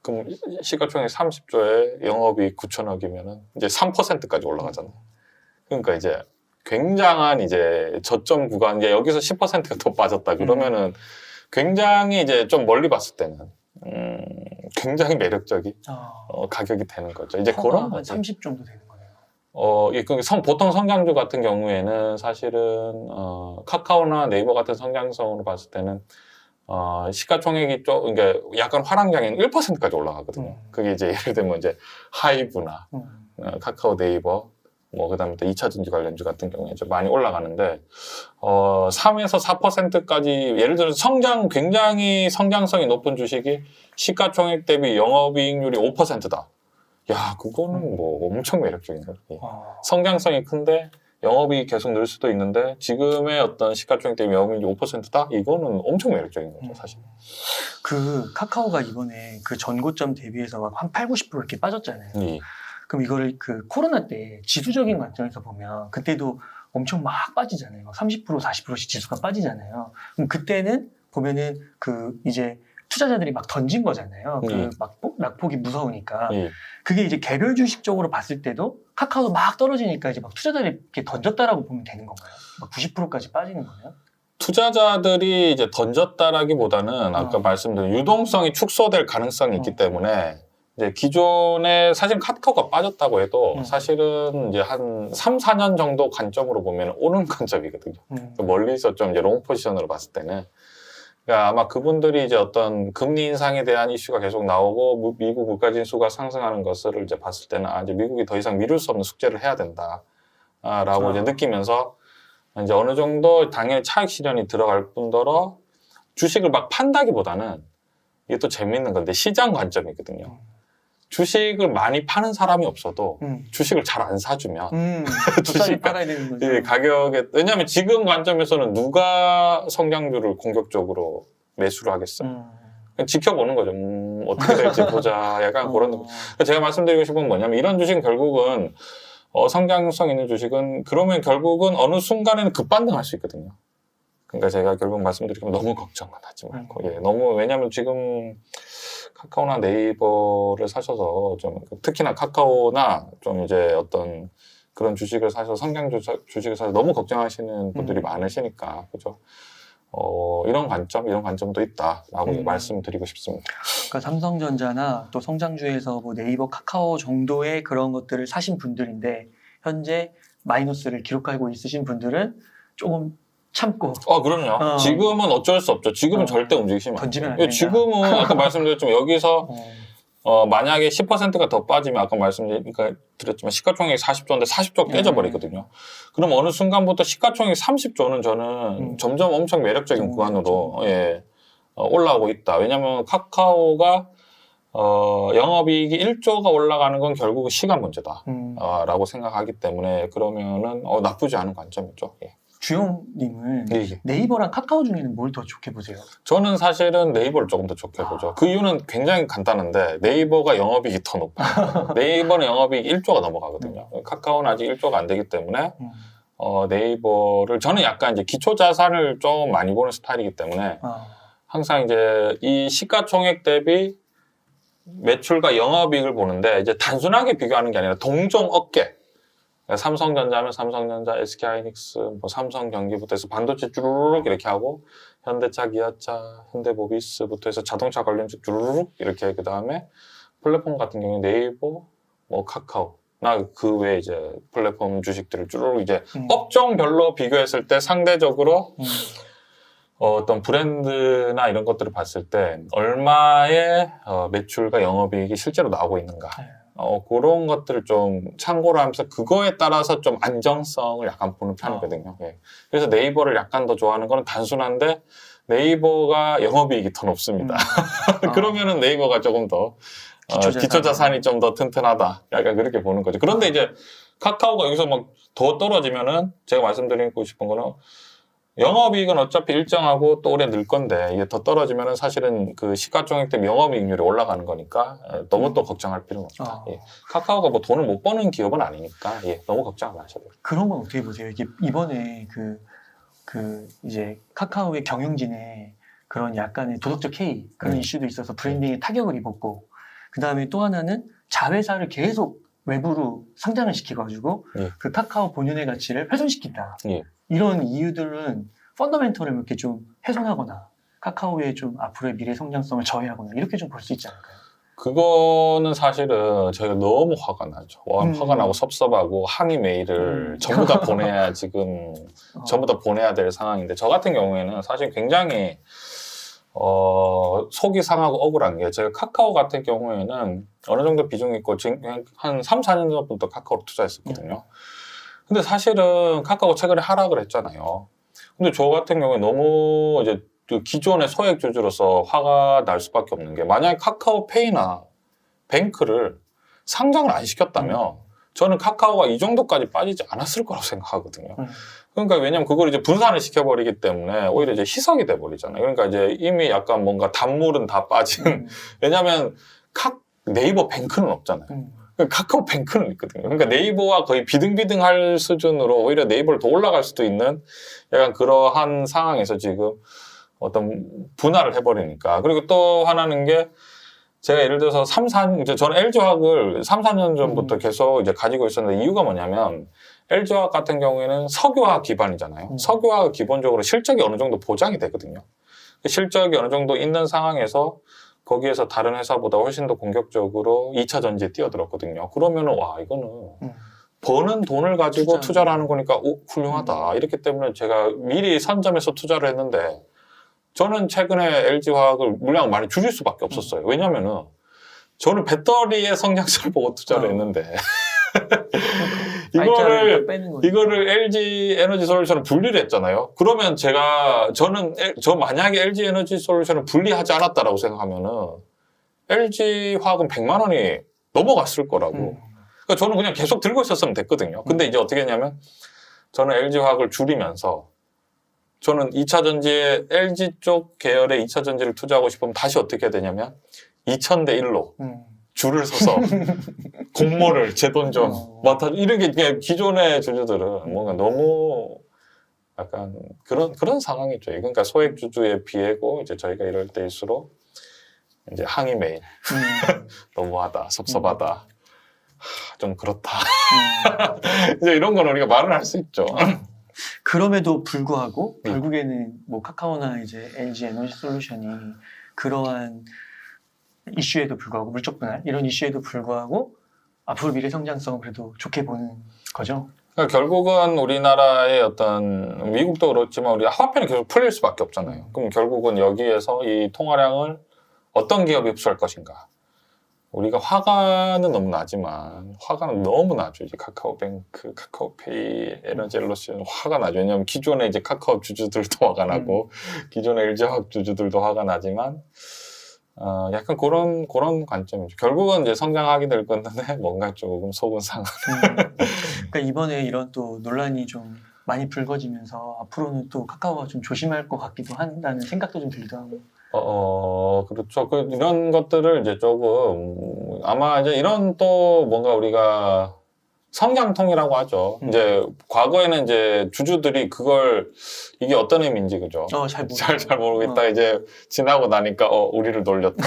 그럼 시가총액 30조에 영업이익 9천억이면은 이제 3%까지 올라가잖아요. 그러니까 이제 굉장한 이제 저점 구간, 이제 여기서 10%가 더 빠졌다 그러면은 굉장히 이제 좀 멀리 봤을 때는 굉장히 매력적인 가격이 되는 거죠. 이제 그런 한 30 정도 되는 거네요. 보통 성장주 같은 경우에는 사실은 카카오나 네이버 같은 성장성으로 봤을 때는 시가총액이 그러니까 약간 화랑장에는 1%까지 올라가거든요. 그게 이제 예를 들면 이제 하이브나 카카오, 네이버 그다음에 또 2차전지 관련주 같은 경우에 이제 많이 올라가는데 3에서 4%까지 예를 들어서 굉장히 성장성이 높은 주식이 시가총액 대비 영업이익률이 5%다. 야, 그거는 뭐 엄청 매력적인 거죠. 성장성이 큰데 영업이 계속 늘 수도 있는데 지금의 어떤 시가총액 대비 영업이익률이 5%다? 이거는 엄청 매력적인 거죠, 사실. 그 카카오가 이번에 그 전고점 대비해서 막 한 8, 90% 이렇게 빠졌잖아요. 그럼 이거를 그 코로나 때 지수적인 관점에서 보면 그때도 엄청 막 빠지잖아요. 막 30%, 40%씩 지수가 빠지잖아요. 그럼 그때는 보면은 그 이제 투자자들이 막 던진 거잖아요. 그 낙폭이 무서우니까. 그게 이제 개별 주식적으로 봤을 때도 카카오도 막 떨어지니까 이제 막 투자자들이 이렇게 던졌다라고 보면 되는 건가요? 막 90%까지 빠지는 거예요? 투자자들이 이제 던졌다라기보다는 아까 말씀드린 유동성이 축소될 가능성이 있기 때문에 이제 기존에 사실 카카오가 빠졌다고 해도 사실은 이제 한 3, 4년 정도 관점으로 보면 오른 관점이거든요. 멀리서 좀 이제 롱 포지션으로 봤을 때는. 그러니까 아마 그분들이 이제 어떤 금리 인상에 대한 이슈가 계속 나오고 미국 물가 지수가 상승하는 것을 이제 봤을 때는 이제 미국이 더 이상 미룰 수 없는 숙제를 해야 된다라고 이제 느끼면서 이제 어느 정도 당연히 차익 실현이 들어갈 뿐더러 주식을 막 판다기보다는 이게 또 재밌는 건데 시장 관점이거든요. 주식을 많이 파는 사람이 없어도 주식을 잘 안 사주면 주식을 팔아야 되는 거죠. 가격에 왜냐하면 지금 관점에서는 누가 성장주를 공격적으로 매수를 하겠어요. 그냥 지켜보는 거죠. 어떻게 될지 보자. 약간 그런 거. 제가 말씀드리고 싶은 건 뭐냐면 이런 주식은 결국은 성장성 있는 주식은 그러면 결국은 어느 순간에는 급반등할 수 있거든요. 그러니까 제가 결국 말씀드리면 너무 걱정은 하지 말고 너무 왜냐하면 지금 카카오나 네이버를 사셔서 좀 특히나 카카오나 좀 이제 어떤 그런 주식을 사셔서 성장주 주식을 사서 너무 걱정하시는 분들이 많으시니까 그죠. 이런 관점도 있다라고 말씀드리고 싶습니다. 그러니까 삼성전자나 또 성장주에서 뭐 네이버, 카카오 정도의 그런 것들을 사신 분들인데 현재 마이너스를 기록하고 있으신 분들은 조금 참고 그럼요. 지금은 어쩔 수 없죠. 지금은 절대 움직이시면 안 던지면 안 돼요. 된다. 지금은 아까 말씀드렸지만 여기서 만약에 10%가 더 빠지면 아까 말씀드렸지만 시가총액이 40조인데 40조 깨져버리거든요. 그럼 어느 순간부터 시가총액 30조는 저는 점점 엄청 매력적인 구간으로 올라오고 있다. 왜냐하면 카카오가 영업이익이 1조가 올라가는 건 결국은 시간 문제다. 라고 생각하기 때문에 그러면은 나쁘지 않은 관점이죠. 예. 주영님은 네이버랑 카카오 중에는 뭘 더 좋게 보세요? 저는 사실은 네이버를 조금 더 좋게 보죠. 그 이유는 굉장히 간단한데 네이버가 영업이익이 더 높아요. 네이버는 영업이익 1조가 넘어가거든요. 카카오는 아직 1조가 안 되기 때문에 네이버를 저는 약간 이제 기초 자산을 좀 많이 보는 스타일이기 때문에 항상 이제 이 시가총액 대비 매출과 영업이익을 보는데 이제 단순하게 비교하는 게 아니라 동종 업계. 삼성전자면 삼성전자, SK하이닉스, 뭐 삼성전기부터 해서 반도체 쭈루룩 이렇게 하고 현대차, 기아차, 현대모비스부터 해서 자동차 관련주 쭈루룩 이렇게 그 다음에 플랫폼 같은 경우에 네이버, 뭐 카카오 나 그 외에 이제 플랫폼 주식들을 쭈루룩 이제 업종별로 비교했을 때 상대적으로 어떤 브랜드나 이런 것들을 봤을 때 얼마의 매출과 영업이익이 실제로 나오고 있는가. 그런 것들을 좀 참고를 하면서 그거에 따라서 좀 안정성을 약간 보는 편이거든요. 예. 그래서 네이버를 약간 더 좋아하는 거는 단순한데 네이버가 영업이익이 더 높습니다. 그러면은 네이버가 조금 더 기초 자산이 좀 더 튼튼하다. 약간 그렇게 보는 거죠. 그런데 이제 카카오가 여기서 막 더 떨어지면은 제가 말씀드리고 싶은 거는 영업이익은 어차피 일정하고 또 오래 늘 건데 이게 더 떨어지면은 사실은 그 시가총액 때문에 영업이익률이 올라가는 거니까 너무 또 걱정할 필요는 없다. 예. 카카오가 뭐 돈을 못 버는 기업은 아니니까 너무 걱정 안 하셔도 돼요. 그런 건 어떻게 보세요? 이게 이번에 이제 카카오의 경영진의 그런 약간의 도덕적 해이 그런 이슈도 있어서 브랜딩에 타격을 입었고 그 다음에 또 하나는 자회사를 계속 외부로 상장을 시켜가지고 그 카카오 본연의 가치를 훼손시킨다. 이런 이유들은 펀더멘털을 이렇게 좀 훼손하거나 카카오의 좀 앞으로의 미래 성장성을 저해하거나 이렇게 좀 볼 수 있지 않을까요? 그거는 사실은 저희가 너무 화가 나죠. 화가 나고 섭섭하고 항의 메일을 전부 다 보내야 전부 다 보내야 될 상황인데 저 같은 경우에는 사실 굉장히 속이 상하고 억울한 게 제가 카카오 같은 경우에는 어느 정도 비중이 있고 지금 한 3, 4년 전부터 카카오로 투자했었거든요. 근데 사실은 카카오 최근에 하락을 했잖아요. 근데 저 같은 경우에 너무 이제 그 기존의 소액 주주로서 화가 날 수밖에 없는 게 만약에 카카오페이나 뱅크를 상장을 안 시켰다면 저는 카카오가 이 정도까지 빠지지 않았을 거라고 생각하거든요. 그러니까 왜냐면 그걸 이제 분산을 시켜버리기 때문에 오히려 이제 희석이 돼버리잖아요. 그러니까 이제 이미 약간 뭔가 단물은 다 빠진 왜냐면 네이버 뱅크는 없잖아요. 카카오뱅크는 있거든요. 그러니까 네이버와 거의 비등비등할 수준으로 오히려 네이버를 더 올라갈 수도 있는 약간 그러한 상황에서 지금 어떤 분할을 해버리니까. 그리고 또 하나는 게 제가 예를 들어서 이제 저는 LG화학을 3, 4년 전부터 계속 이제 가지고 있었는데 이유가 뭐냐면 LG화학 같은 경우에는 석유화학 기반이잖아요. 석유화학 기본적으로 실적이 어느 정도 보장이 되거든요. 실적이 어느 정도 있는 상황에서 거기에서 다른 회사보다 훨씬 더 공격적으로 2차 전지에 뛰어들었거든요. 그러면은 와 이거는 버는 돈을 가지고 투자를 하는 거니까 훌륭하다. 이렇기 때문에 제가 미리 선점해서 투자를 했는데 저는 최근에 LG화학을 물량 많이 줄일 수밖에 없었어요. 왜냐면은 저는 배터리의 성장성을 보고 투자를 했는데 이거를 LG 에너지 솔루션을 분리를 했잖아요. 그러면 저 만약에 LG 에너지 솔루션을 분리하지 않았다라고 생각하면은 LG 화학은 100만 원이 넘어갔을 거라고. 그러니까 저는 그냥 계속 들고 있었으면 됐거든요. 근데 이제 어떻게 했냐면 저는 LG 화학을 줄이면서 저는 2차 전지에 LG 쪽 계열의 2차 전지를 투자하고 싶으면 다시 어떻게 해야 되냐면 2000대 1로 줄을 서서 공모를 제 돈 좀 맡아 이런 게 기존의 주주들은 뭔가 너무 약간 그런 상황이죠. 그러니까 소액 주주의 피해고 이제 저희가 이럴 때일수록 이제 항의 메일 너무하다 섭섭하다 좀 그렇다 이제 이런 건 우리가 말을 할 수 있죠. 그럼에도 불구하고 네. 결국에는 뭐 카카오나 이제 LG 에너지 솔루션이 그러한 이슈에도 불구하고 물적 분할 이런 이슈에도 불구하고 앞으로 미래 성장성 그래도 좋게 보는 거죠. 그러니까 결국은 우리나라의 어떤 미국도 그렇지만 우리가 화폐는 계속 풀릴 수밖에 없잖아요. 그럼 결국은 여기에서 이 통화량을 어떤 기업이 흡수할 것인가? 우리가 화가는 너무 나지만 화가는 너무 나죠. 이제 카카오뱅크, 카카오페이, 에너지엘러스는 화가 나죠. 왜냐하면 기존의 이제 카카오 주주들도 화가 나고 기존의 LG화학 주주들도 화가 나지만 약간 그런 관점이죠. 결국은 이제 성장하게 될 건데 뭔가 조금 속은 상한. 그러니까 이번에 이런 또 논란이 좀 많이 불거지면서 앞으로는 또 카카오가 좀 조심할 것 같기도 한다는 생각도 좀 들기도 하고. 그렇죠. 이런 것들을 이제 조금 아마 이제 이런 또 뭔가 우리가 성장통이라고 하죠. 이제 과거에는 이제 주주들이 그걸 이게 어떤 의미인지 그죠? 잘 모르겠다. 이제 지나고 나니까 우리를 놀렸다.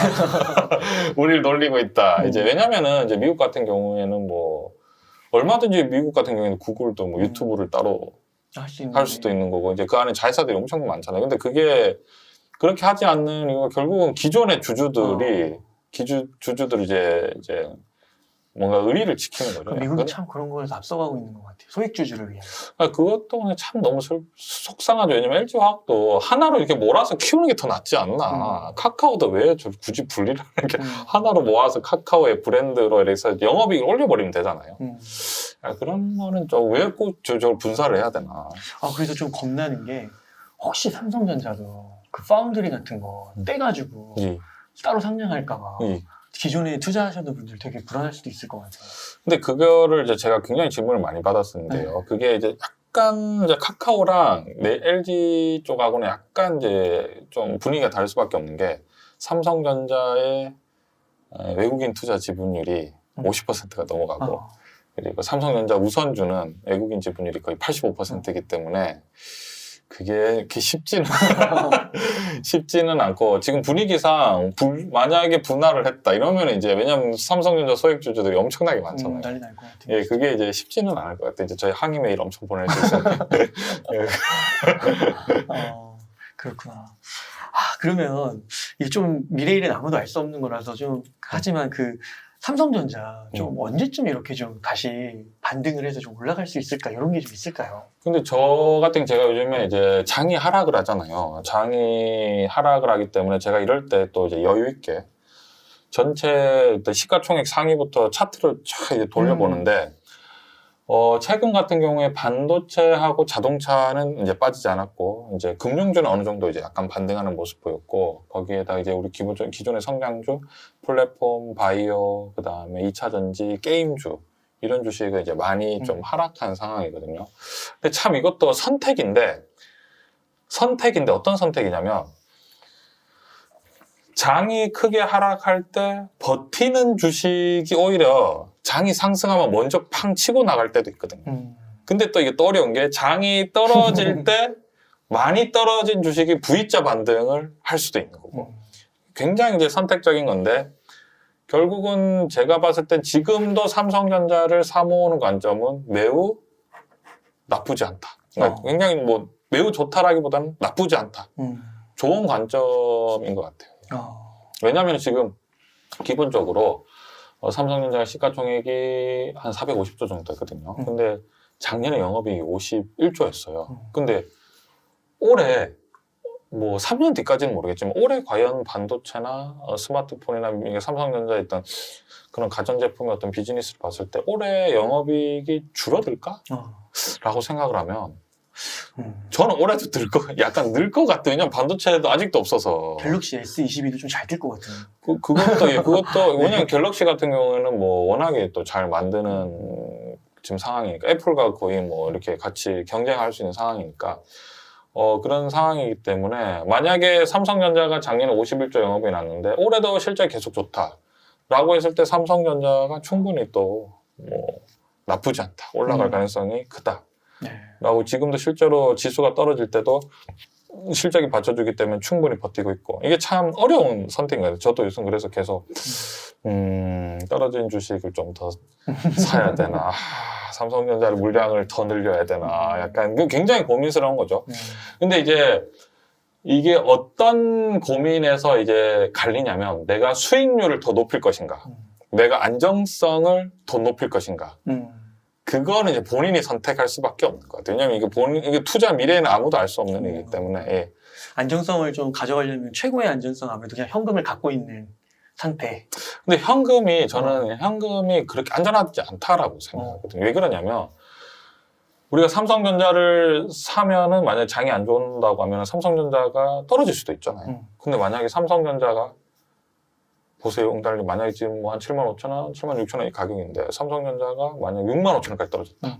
우리를 놀리고 있다. 이제 왜냐면은 이제 미국 같은 경우에는 뭐 얼마든지 미국 같은 경우에는 구글도 뭐 유튜브를 따로 할 수도 있는 거고 이제 그 안에 자회사들이 엄청 많잖아요. 근데 그게 그렇게 하지 않는 이유가 결국은 기존의 주주들이 주주들이 이제 뭔가 의리를 지키는 거죠. 미국이 참 그런 거에서 앞서가고 있는 것 같아요. 소액주주를 위한. 그것도 그냥 참 너무 속상하죠. 왜냐면 LG화학도 하나로 이렇게 몰아서 키우는 게 더 낫지 않나. 카카오도 왜 굳이 분리를 이렇게 하나로 모아서 카카오의 브랜드로 이렇게 해서 영업이익을 올려버리면 되잖아요. 그런 거는 좀 왜 꼭 저걸 분사를 해야 되나. 그래서 좀 겁나는 게 혹시 삼성전자도 그 파운드리 같은 거 떼가지고 따로 상장할까봐 기존에 투자하셨던 분들 되게 불안할 수도 있을 것 같아요. 근데 그거를 이제 제가 굉장히 질문을 많이 받았었는데요. 그게 이제 약간 이제 카카오랑 LG 쪽하고는 약간 이제 좀 분위기가 다를 수밖에 없는 게 삼성전자의 외국인 투자 지분율이 50%가 넘어가고 그리고 삼성전자 우선주는 외국인 지분율이 거의 85%이기 때문에 그게 이렇게 쉽지는 않고 지금 분위기상 만약에 분할을 했다 이러면 이제 왜냐하면 삼성전자 소액주주들이 엄청나게 많잖아요. 난리 날 것 같아요. 예, 그게 이제 쉽지는 않을 것 같아요. 이제 저희 항의 메일 엄청 보낼 수 있어요. 그렇구나. 그러면 이게 좀 미래일은 아무도 알 수 없는 거라서 좀 하지만 삼성전자 좀 언제쯤 이렇게 좀 다시 반등을 해서 좀 올라갈 수 있을까 이런 게 좀 있을까요? 근데 저 같은 제가 요즘에 이제 장이 하락을 하잖아요. 장이 하락을 하기 때문에 제가 이럴 때 또 이제 여유 있게 전체 시가총액 상위부터 차트를 쫙 이제 돌려보는데 최근 같은 경우에 반도체하고 자동차는 이제 빠지지 않았고 이제 금융주는 어느 정도 이제 약간 반등하는 모습 보였고 거기에다 이제 우리 기존의 성장주 플랫폼, 바이오, 그 다음에 2차 전지, 게임주 이런 주식은 이제 많이 좀 하락한 상황이거든요. 근데 참 이것도 선택인데 어떤 선택이냐면 장이 크게 하락할 때 버티는 주식이 오히려 장이 상승하면 먼저 팡 치고 나갈 때도 있거든요. 근데 또 이게 또 어려운 게 장이 떨어질 때 많이 떨어진 주식이 V자 반등을 할 수도 있는 거고 굉장히 이제 선택적인 건데 결국은 제가 봤을 땐 지금도 삼성전자를 사모으는 관점은 매우 나쁘지 않다. 그러니까 굉장히 뭐 매우 좋다라기보다는 나쁘지 않다. 좋은 관점인 것 같아요. 왜냐하면 지금 기본적으로 삼성전자 시가총액이 한 450조 정도 했거든요. 근데 작년에 영업이익이 51조였어요. 근데 올해 뭐 3년 뒤까지는 모르겠지만 올해 과연 반도체나 스마트폰이나 삼성전자의 어떤 그런 가전제품의 어떤 비즈니스를 봤을 때 올해 영업이익이 줄어들까? 라고 생각을 하면 저는 올해도 약간 늘 것 같아요. 왜냐면 반도체도 아직도 없어서. 갤럭시 S22도 좀 잘 될 것 같아요. 그것도 왜냐면 갤럭시 같은 경우에는 뭐 워낙에 또 잘 만드는 지금 상황이니까 애플과 거의 뭐 이렇게 같이 경쟁할 수 있는 상황이니까 그런 상황이기 때문에 만약에 삼성전자가 작년에 51조 영업이 났는데 올해도 실적이 계속 좋다라고 했을 때 삼성전자가 충분히 또 뭐 나쁘지 않다. 올라갈 가능성이 크다. 라고 지금도 실제로 지수가 떨어질 때도 실적이 받쳐주기 때문에 충분히 버티고 있고 이게 참 어려운 선택인 거예요. 저도 요즘 그래서 계속 떨어진 주식을 좀 더 사야 되나, 삼성전자를 물량을 더 늘려야 되나, 약간 굉장히 고민스러운 거죠. 근데 이제 이게 어떤 고민에서 이제 갈리냐면 내가 수익률을 더 높일 것인가, 내가 안정성을 더 높일 것인가. 그거는 이제 본인이 선택할 수밖에 없는 것 같아요. 왜냐면 이게 투자 미래에는 아무도 알 수 없는 일이기 때문에. 예. 안정성을 좀 가져가려면 최고의 안정성 아무래도 그냥 현금을 갖고 있는 상태. 근데 저는 현금이 그렇게 안전하지 않다라고 생각하거든요. 왜 그러냐면 우리가 삼성전자를 사면은 만약에 장이 안 좋은다고 하면 삼성전자가 떨어질 수도 있잖아요. 근데 만약에 삼성전자가 보세요, 옹달님. 만약에 지금 뭐 한 75,000원, 76,000원이 가격인데 삼성전자가 만약 65,000원까지 떨어졌다.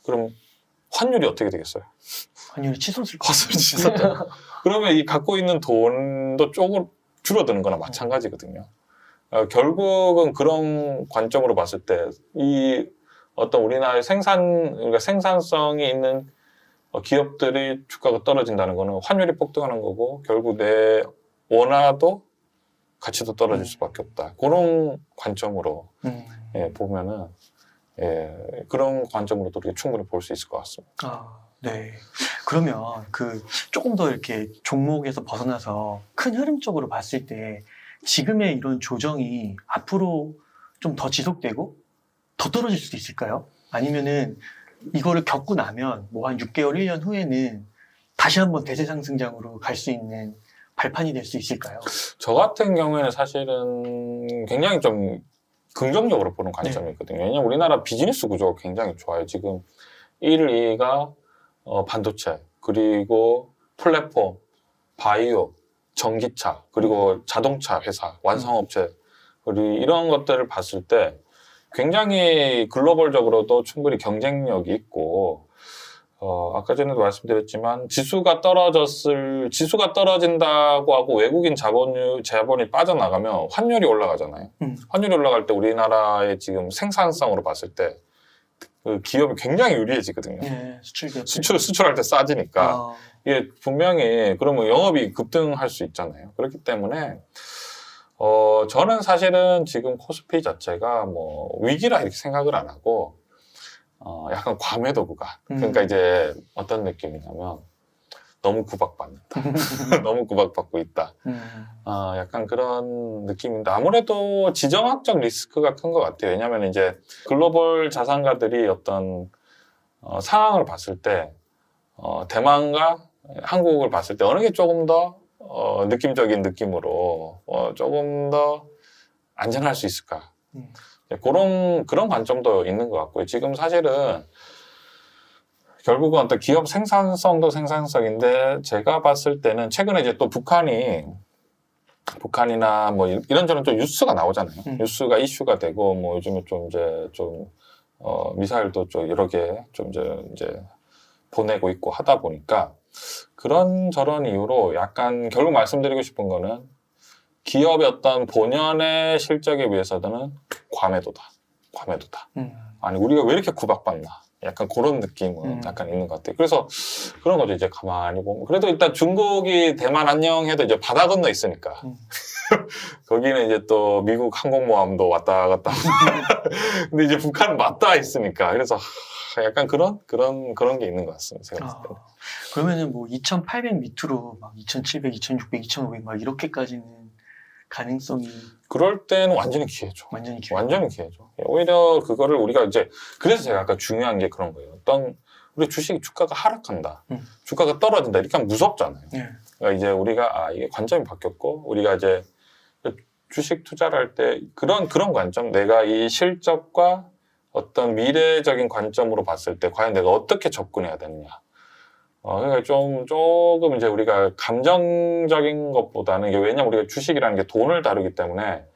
그럼 환율이 어떻게 되겠어요? 환율이 치솟을 치솟잖아요. 그러면 이 갖고 있는 돈도 조금 줄어드는 거나 마찬가지거든요. 결국은 그런 관점으로 봤을 때 이 어떤 우리나라의 그러니까 생산성이 있는 기업들이 주가가 떨어진다는 거는 환율이 폭등하는 거고 결국 내 원화도 가치도 떨어질 수밖에 없다. 그런 관점으로 예, 보면은 그런 관점으로도 우리가 충분히 볼 수 있을 것 같습니다. 네. 그러면 조금 더 이렇게 종목에서 벗어나서 큰 흐름적으로 봤을 때 지금의 이런 조정이 앞으로 좀 더 지속되고 더 떨어질 수도 있을까요? 아니면은 이거를 겪고 나면 뭐 한 6개월, 1년 후에는 다시 한번 대세 상승장으로 갈 수 있는 발판이 될 수 있을까요? 저 같은 경우에는 사실은 굉장히 좀 긍정적으로 보는 관점이 있거든요. 왜냐하면 우리나라 비즈니스 구조가 굉장히 좋아요. 지금 1, 2가 반도체, 그리고 플랫폼, 바이오, 전기차, 그리고 자동차 회사, 완성업체, 그리고 이런 것들을 봤을 때 굉장히 글로벌적으로도 충분히 경쟁력이 있고 아까 전에도 말씀드렸지만 지수가 떨어진다고 하고 외국인 자본이 빠져나가면 환율이 올라가잖아요. 환율이 올라갈 때 우리나라의 지금 생산성으로 봤을 때 그 기업이 굉장히 유리해지거든요. 네, 수출할 때 싸지니까 이게 분명히 그러면 영업이 급등할 수 있잖아요. 그렇기 때문에 저는 사실은 지금 코스피 자체가 뭐 위기라 이렇게 생각을 안 하고 약간 과매도 구간. 그러니까 이제 어떤 느낌이냐면 너무 구박받는다. 너무 구박받고 있다. 약간 그런 느낌인데 아무래도 지정학적 리스크가 큰 것 같아요. 왜냐하면 이제 글로벌 자산가들이 어떤 상황을 봤을 때 대만과 한국을 봤을 때 어느 게 조금 더 느낌적인 느낌으로 조금 더 안전할 수 있을까? 그런 관점도 있는 것 같고요. 지금 사실은 결국은 어떤 기업 생산성도 생산성인데 제가 봤을 때는 최근에 이제 또 북한이나 뭐 이런저런 좀 뉴스가 나오잖아요. 뉴스가 이슈가 되고 뭐 요즘에 좀 미사일도 좀 여러 개 좀 이제 보내고 있고 하다 보니까 그런 저런 이유로 약간 결국 말씀드리고 싶은 거는 기업의 어떤 본연의 실적에 비해서는 과매도다. 아니 우리가 왜 이렇게 구박받나? 약간 그런 느낌은 약간 있는 것 같아요. 그래서 그런 거죠. 이제 가만히 보면 그래도 일단 중국이 대만 안녕해도 이제 바다 건너 있으니까 거기는 이제 또 미국 항공모함도 왔다 갔다 근데 이제 북한은 맞닿아 있으니까 그래서 약간 그런 게 있는 것 같습니다. 제가 봤을 때. 그러면은 뭐 2,800 밑으로 막 2,700, 2,600, 2,500 막 이렇게까지는 가능성이 그럴 때는 완전히 기회죠. 완전히 기회죠. 오히려 그거를 우리가 이제 그래서 제가 아까 중요한 게 그런 거예요. 어떤 우리 주식이 주가가 하락한다, 주가가 떨어진다 이렇게 하면 무섭잖아요. 그러니까 이제 우리가 이게 관점이 바뀌었고 우리가 이제 주식 투자를 할 때 그런 관점, 내가 이 실적과 어떤 미래적인 관점으로 봤을 때 과연 내가 어떻게 접근해야 되느냐. 그러니까 조금 이제 우리가 감정적인 것보다는 이게 왜냐면 우리가 주식이라는 게 돈을 다루기 때문에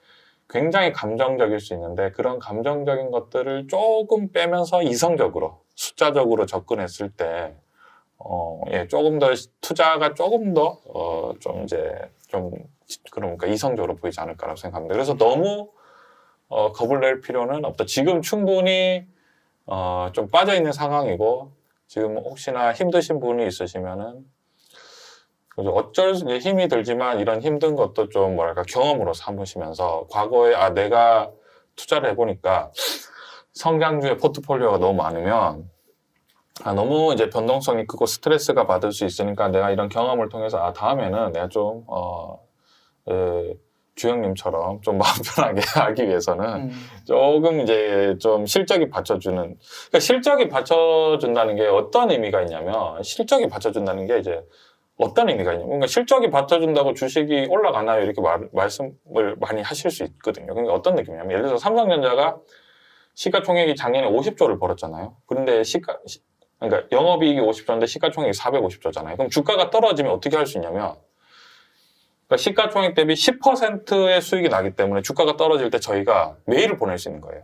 굉장히 감정적일 수 있는데 그런 감정적인 것들을 조금 빼면서 이성적으로 숫자적으로 접근했을 때 조금 더 투자가 조금 더 그러니까 이성적으로 보이지 않을까라고 생각합니다. 그래서 너무 겁을 낼 필요는 없다. 지금 충분히 좀 빠져 있는 상황이고 지금 혹시나 힘드신 분이 있으시면은 그래서 어쩔 수 힘이 들지만 이런 힘든 것도 좀 뭐랄까 경험으로 삼으시면서 과거에 내가 투자를 해보니까 성장주의 포트폴리오가 너무 많으면 너무 이제 변동성이 크고 스트레스가 받을 수 있으니까 내가 이런 경험을 통해서 다음에는 내가 좀 주영님처럼 좀 마음 편하게 하기 위해서는 조금 이제 좀 실적이 받쳐주는, 그러니까 실적이 받쳐준다는 게 어떤 의미가 있냐면, 실적이 받쳐준다는 게 이제 어떤 의미가 있냐면, 그러니까 실적이 받쳐준다고 주식이 올라가나요? 이렇게 말씀을 많이 하실 수 있거든요. 그러니까 어떤 느낌이냐면, 예를 들어서 삼성전자가 시가총액이 작년에 50조를 벌었잖아요. 그런데 그러니까 영업이익이 50조인데 시가총액이 450조잖아요. 그럼 주가가 떨어지면 어떻게 할 수 있냐면, 그러니까 시가총액 대비 10%의 수익이 나기 때문에 주가가 떨어질 때 저희가 메일을 보낼 수 있는 거예요.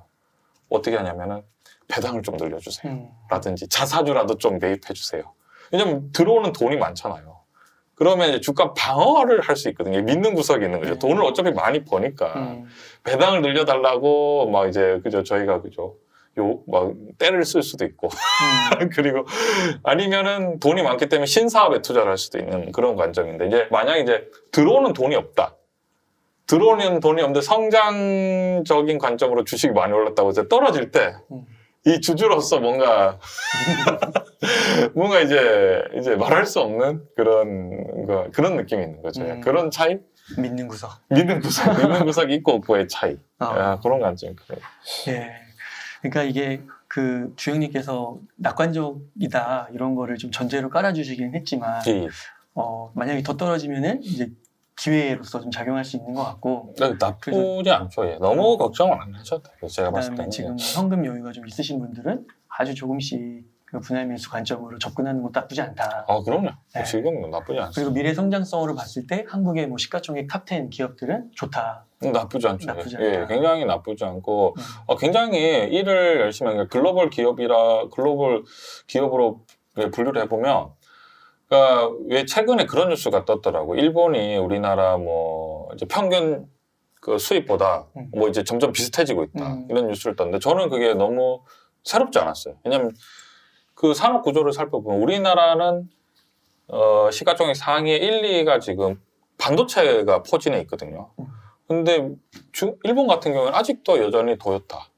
어떻게 하냐면은 배당을 좀 늘려주세요. 라든지 자사주라도 좀 매입해주세요. 왜냐면 들어오는 돈이 많잖아요. 그러면 이제 주가 방어를 할 수 있거든요. 믿는 구석이 있는 거죠. 돈을 어차피 많이 버니까 배당을 늘려달라고 막 이제 저희가 막 때를 쓸 수도 있고 그리고 아니면은 돈이 많기 때문에 신사업에 투자를 할 수도 있는 그런 관점인데, 이제 만약에 이제 들어오는 돈이 없다. 들어오는 돈이 없는데 성장적인 관점으로 주식이 많이 올랐다고 해서 떨어질 때 이 주주로서 뭔가 이제 말할 수 없는 그런 느낌이 있는 거죠. 그런 차이? 믿는 구석. 믿는 구석이 있고 없고의 차이. 그런 관점이 그래요. 예. 그러니까 이게 그 주영님께서 낙관적이다 이런 거를 좀 전제로 깔아주시긴 했지만, 만약에 더 떨어지면은 이제 기회로서 좀 작용할 수 있는 것 같고. 나쁘지 않죠. 예. 너무 걱정을 안 하셔도 돼요. 제가 봤을 때는. 지금 현금 여유가 좀 있으신 분들은 아주 조금씩 그 분할 매수 관점으로 접근하는 것도 나쁘지 않다. 그럼요. 네. 지금은 나쁘지 않습니다. 그리고 미래 성장성으로 봤을 때 한국의 뭐 시가총액 탑10 기업들은 좋다. 나쁘지 않죠. 나쁘지 않다. 예, 굉장히 나쁘지 않고 굉장히 일을 열심히 하는 글로벌 기업으로 분류를 해보면, 그러니까 왜 최근에 그런 뉴스가 떴더라고. 일본이 우리나라 뭐 이제 평균 그 수입보다 뭐 이제 점점 비슷해지고 있다. 이런 뉴스를 떴는데 저는 그게 너무 새롭지 않았어요. 왜냐면 그 산업 구조를 살펴보면 우리나라는 시가총액 상위 1, 2가 지금 반도체가 포진해 있거든요. 근데 일본 같은 경우는 아직도 여전히 도요타가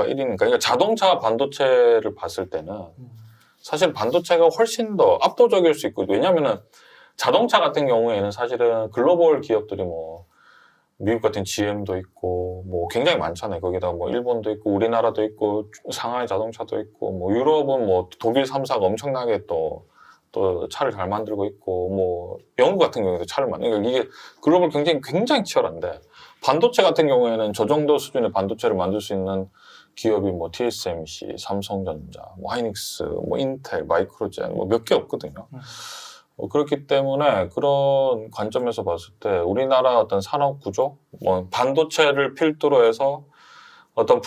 1위니까. 그러니까 자동차 반도체를 봤을 때는 사실 반도체가 훨씬 더 압도적일 수 있고, 왜냐면은 자동차 같은 경우에는 사실은 글로벌 기업들이 뭐 미국 같은 GM도 있고 뭐 굉장히 많잖아요. 거기다 뭐 일본도 있고 우리나라도 있고 상하이 자동차도 있고 뭐 유럽은 뭐 독일 3사가 엄청나게 또 차를 잘 만들고 있고 뭐 영국 같은 경우에도 차를 만들고, 그러니까 이게 글로벌 경쟁이 굉장히 치열한데, 반도체 같은 경우에는 저 정도 수준의 반도체를 만들 수 있는 기업이 뭐 TSMC, 삼성전자, 뭐 하이닉스, 뭐 인텔, 마이크로젠 뭐 몇 개 없거든요. 그렇기 때문에 그런 관점에서 봤을 때 우리나라 어떤 산업 구조, 뭐 반도체를 필두로 해서 어떤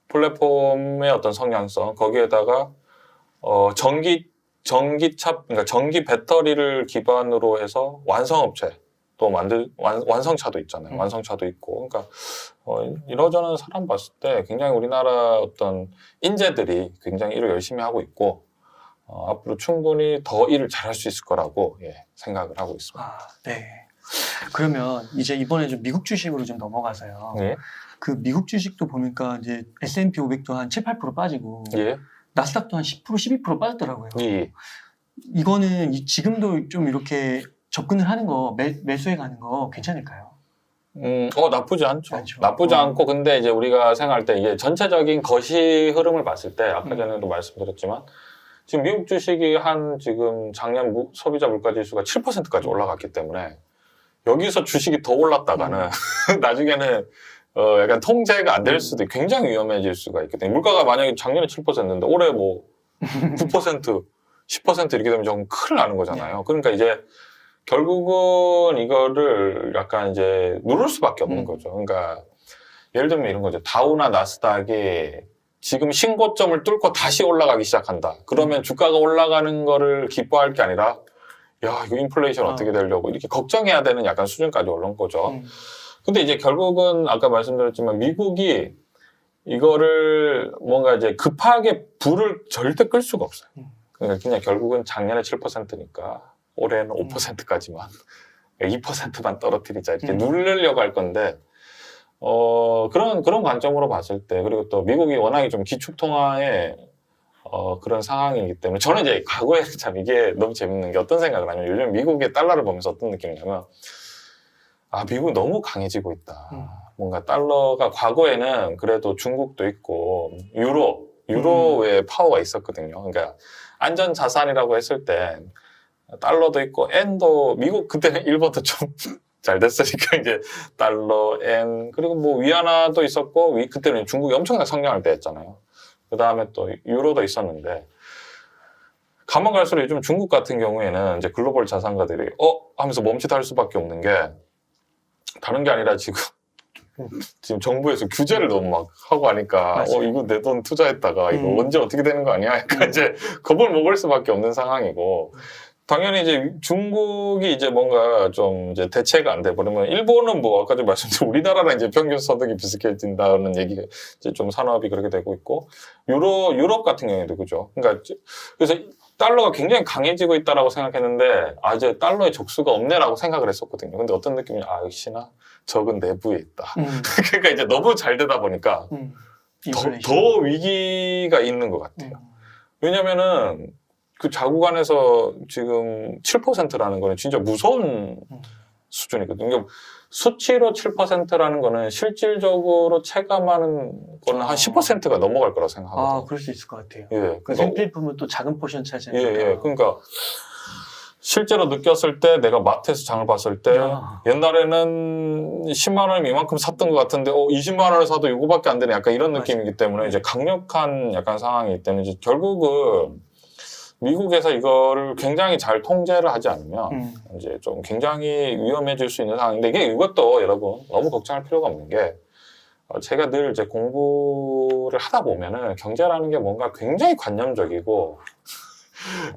플랫폼의 어떤 성향성, 거기에다가 전기차, 그러니까 전기 배터리를 기반으로 해서 완성업체 또 완성차도 있잖아요. 완성차도 있고. 그러니까 이러저런 사람 봤을 때 굉장히 우리나라 어떤 인재들이 굉장히 일을 열심히 하고 있고, 앞으로 충분히 더 일을 잘할 수 있을 거라고 생각을 하고 있습니다. 네. 그러면 이제 이번에 좀 미국 주식으로 좀 넘어가서요. 예. 그 미국 주식도 보니까 이제 S&P 500도 한 7, 8% 빠지고, 나스닥도 한 10%, 12% 빠졌더라고요. 예. 이거는 지금도 좀 이렇게 접근을 하는 거, 매수해 가는 거 괜찮을까요? 나쁘지 않죠. 나쁘지 않고, 근데 이제 우리가 생각할 때 이게 전체적인 거시 흐름을 봤을 때, 아까 전에도 말씀드렸지만, 지금 미국 주식이 지금 작년 소비자 물가 지수가 7%까지 올라갔기 때문에, 여기서 주식이 더 올랐다가는, 나중에는, 약간 통제가 안 될 수도 있고 굉장히 위험해질 수가 있거든요. 물가가 만약에 작년에 7%인데, 올해 뭐, 9%, 10% 이렇게 되면 좀 큰일 나는 거잖아요. 그러니까 이제, 결국은 이거를 약간 이제 누를 수밖에 없는 거죠. 그러니까 예를 들면 이런 거죠. 다우나 나스닥이 지금 신고점을 뚫고 다시 올라가기 시작한다. 그러면 주가가 올라가는 거를 기뻐할 게 아니라, 야, 이거 인플레이션 어떻게 되려고 이렇게 걱정해야 되는 약간 수준까지 올라온 거죠. 근데 이제 결국은 아까 말씀드렸지만 미국이 이거를 뭔가 이제 급하게 불을 절대 끌 수가 없어요. 그러니까 그냥 결국은 작년에 7%니까 올해는 5%까지만 2%만 떨어뜨리자 이렇게 누르려고 할 건데 그런 관점으로 봤을 때 그리고 또 미국이 워낙에 좀 기축 통화에 그런 상황이기 때문에 저는 이제 과거에 참 이게 너무 재밌는 게 어떤 생각을 하냐면 요즘 미국의 달러를 보면서 어떤 느낌이냐면 미국 너무 강해지고 있다. 뭔가 달러가 과거에는 그래도 중국도 있고 유로의 파워가 있었거든요. 그러니까 안전 자산이라고 했을 때 달러도 있고 엔도 미국 그때는 일본도 좀 잘 됐으니까 이제 달러, 엔 그리고 뭐 위안화도 있었고 그때는 중국이 엄청나게 성장할 때였잖아요. 그 다음에 또 유로도 있었는데 가면 갈수록 요즘 중국 같은 경우에는 이제 글로벌 자산가들이 하면서 멈칫할 수밖에 없는 게 다른 게 아니라 지금 정부에서 규제를 너무 막 하고 하니까 이거 내 돈 투자했다가 이거 언제 어떻게 되는 거 아니야? 그러니까 이제 겁을 먹을 수밖에 없는 상황이고 당연히 이제 중국이 이제 뭔가 좀 이제 대체가 안 돼 버리면 일본은 뭐 아까 좀 말씀드린 우리나라랑 이제 평균 소득이 비슷해진다는 얘기가 이제 좀 산업이 그렇게 되고 있고 유럽 같은 경우에도 그죠. 그러니까 그래서 달러가 굉장히 강해지고 있다라고 생각했는데 이제 달러에 적수가 없네라고 생각을 했었거든요. 근데 어떤 느낌이 역시나 적은 내부에 있다. 그러니까 이제 너무 잘 되다 보니까 더 위기가 있는 것 같아요. 왜냐면은 그 자국 안에서 지금 7%라는 거는 진짜 무서운 수준이거든요. 그러니까 수치로 7%라는 거는 실질적으로 체감하는 거는 한 10%가 넘어갈 거라고 생각하거든요. 그럴 수 있을 것 같아요. 예. 그 생필품은 또 작은 포션 차지하니까. 예. 그러니까 실제로 느꼈을 때 내가 마트에서 장을 봤을 때 옛날에는 10만 원이면 이만큼 샀던 것 같은데 20만 원을 사도 이거밖에 안 되네. 약간 이런 느낌이기 때문에 이제 강력한 약간 상황이기 때문에 이제 결국은 미국에서 이거를 굉장히 잘 통제를 하지 않으면 이제 좀 굉장히 위험해질 수 있는 상황인데 이것도 여러분 너무 걱정할 필요가 없는 게 제가 늘 이제 공부를 하다 보면은 경제라는 게 뭔가 굉장히 관념적이고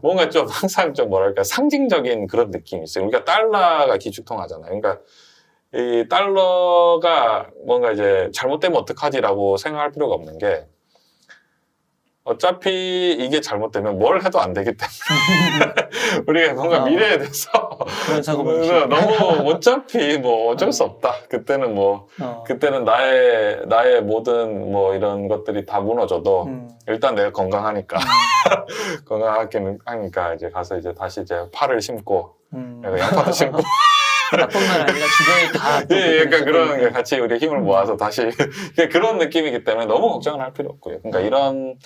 뭔가 좀 항상 좀 뭐랄까 상징적인 그런 느낌이 있어요. 우리가 달러가 기축통화잖아요. 그러니까 이 달러가 뭔가 이제 잘못되면 어떡하지라고 생각할 필요가 없는 게 어차피 이게 잘못되면 뭘 해도 안 되기 때문에 우리가 뭔가 미래에 대해서 그런 사고 너무 어차피 뭐 어쩔 수 없다. 그때는 그때는 나의 모든 뭐 이런 것들이 다 무너져도 일단 내가 건강하니까 건강하니까 이제 가서 이제 다시 이제 파를 심고 양파도 심고 나뿐만 아니라 주변에 다. 그러니까 그런 게 같이 우리 힘을 모아서 다시 그런 느낌이기 때문에 너무 걱정을 할 필요 없고요. 그러니까 이런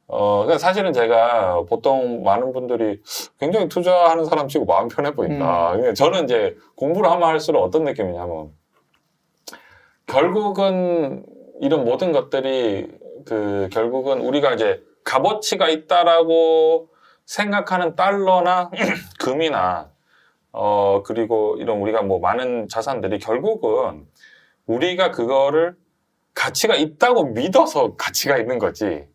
그러니까 사실은 제가 보통 많은 분들이 굉장히 투자하는 사람 치고 마음 편해 보인다. 저는 이제 공부를 하면 할수록 어떤 느낌이냐면 결국은 이런 모든 것들이 결국은 우리가 이제 값어치가 있다라고 생각하는 달러나 금이나 그리고 이런 우리가 뭐 많은 자산들이 결국은 우리가 그거를 가치가 있다고 믿어서 가치가 있는 거지.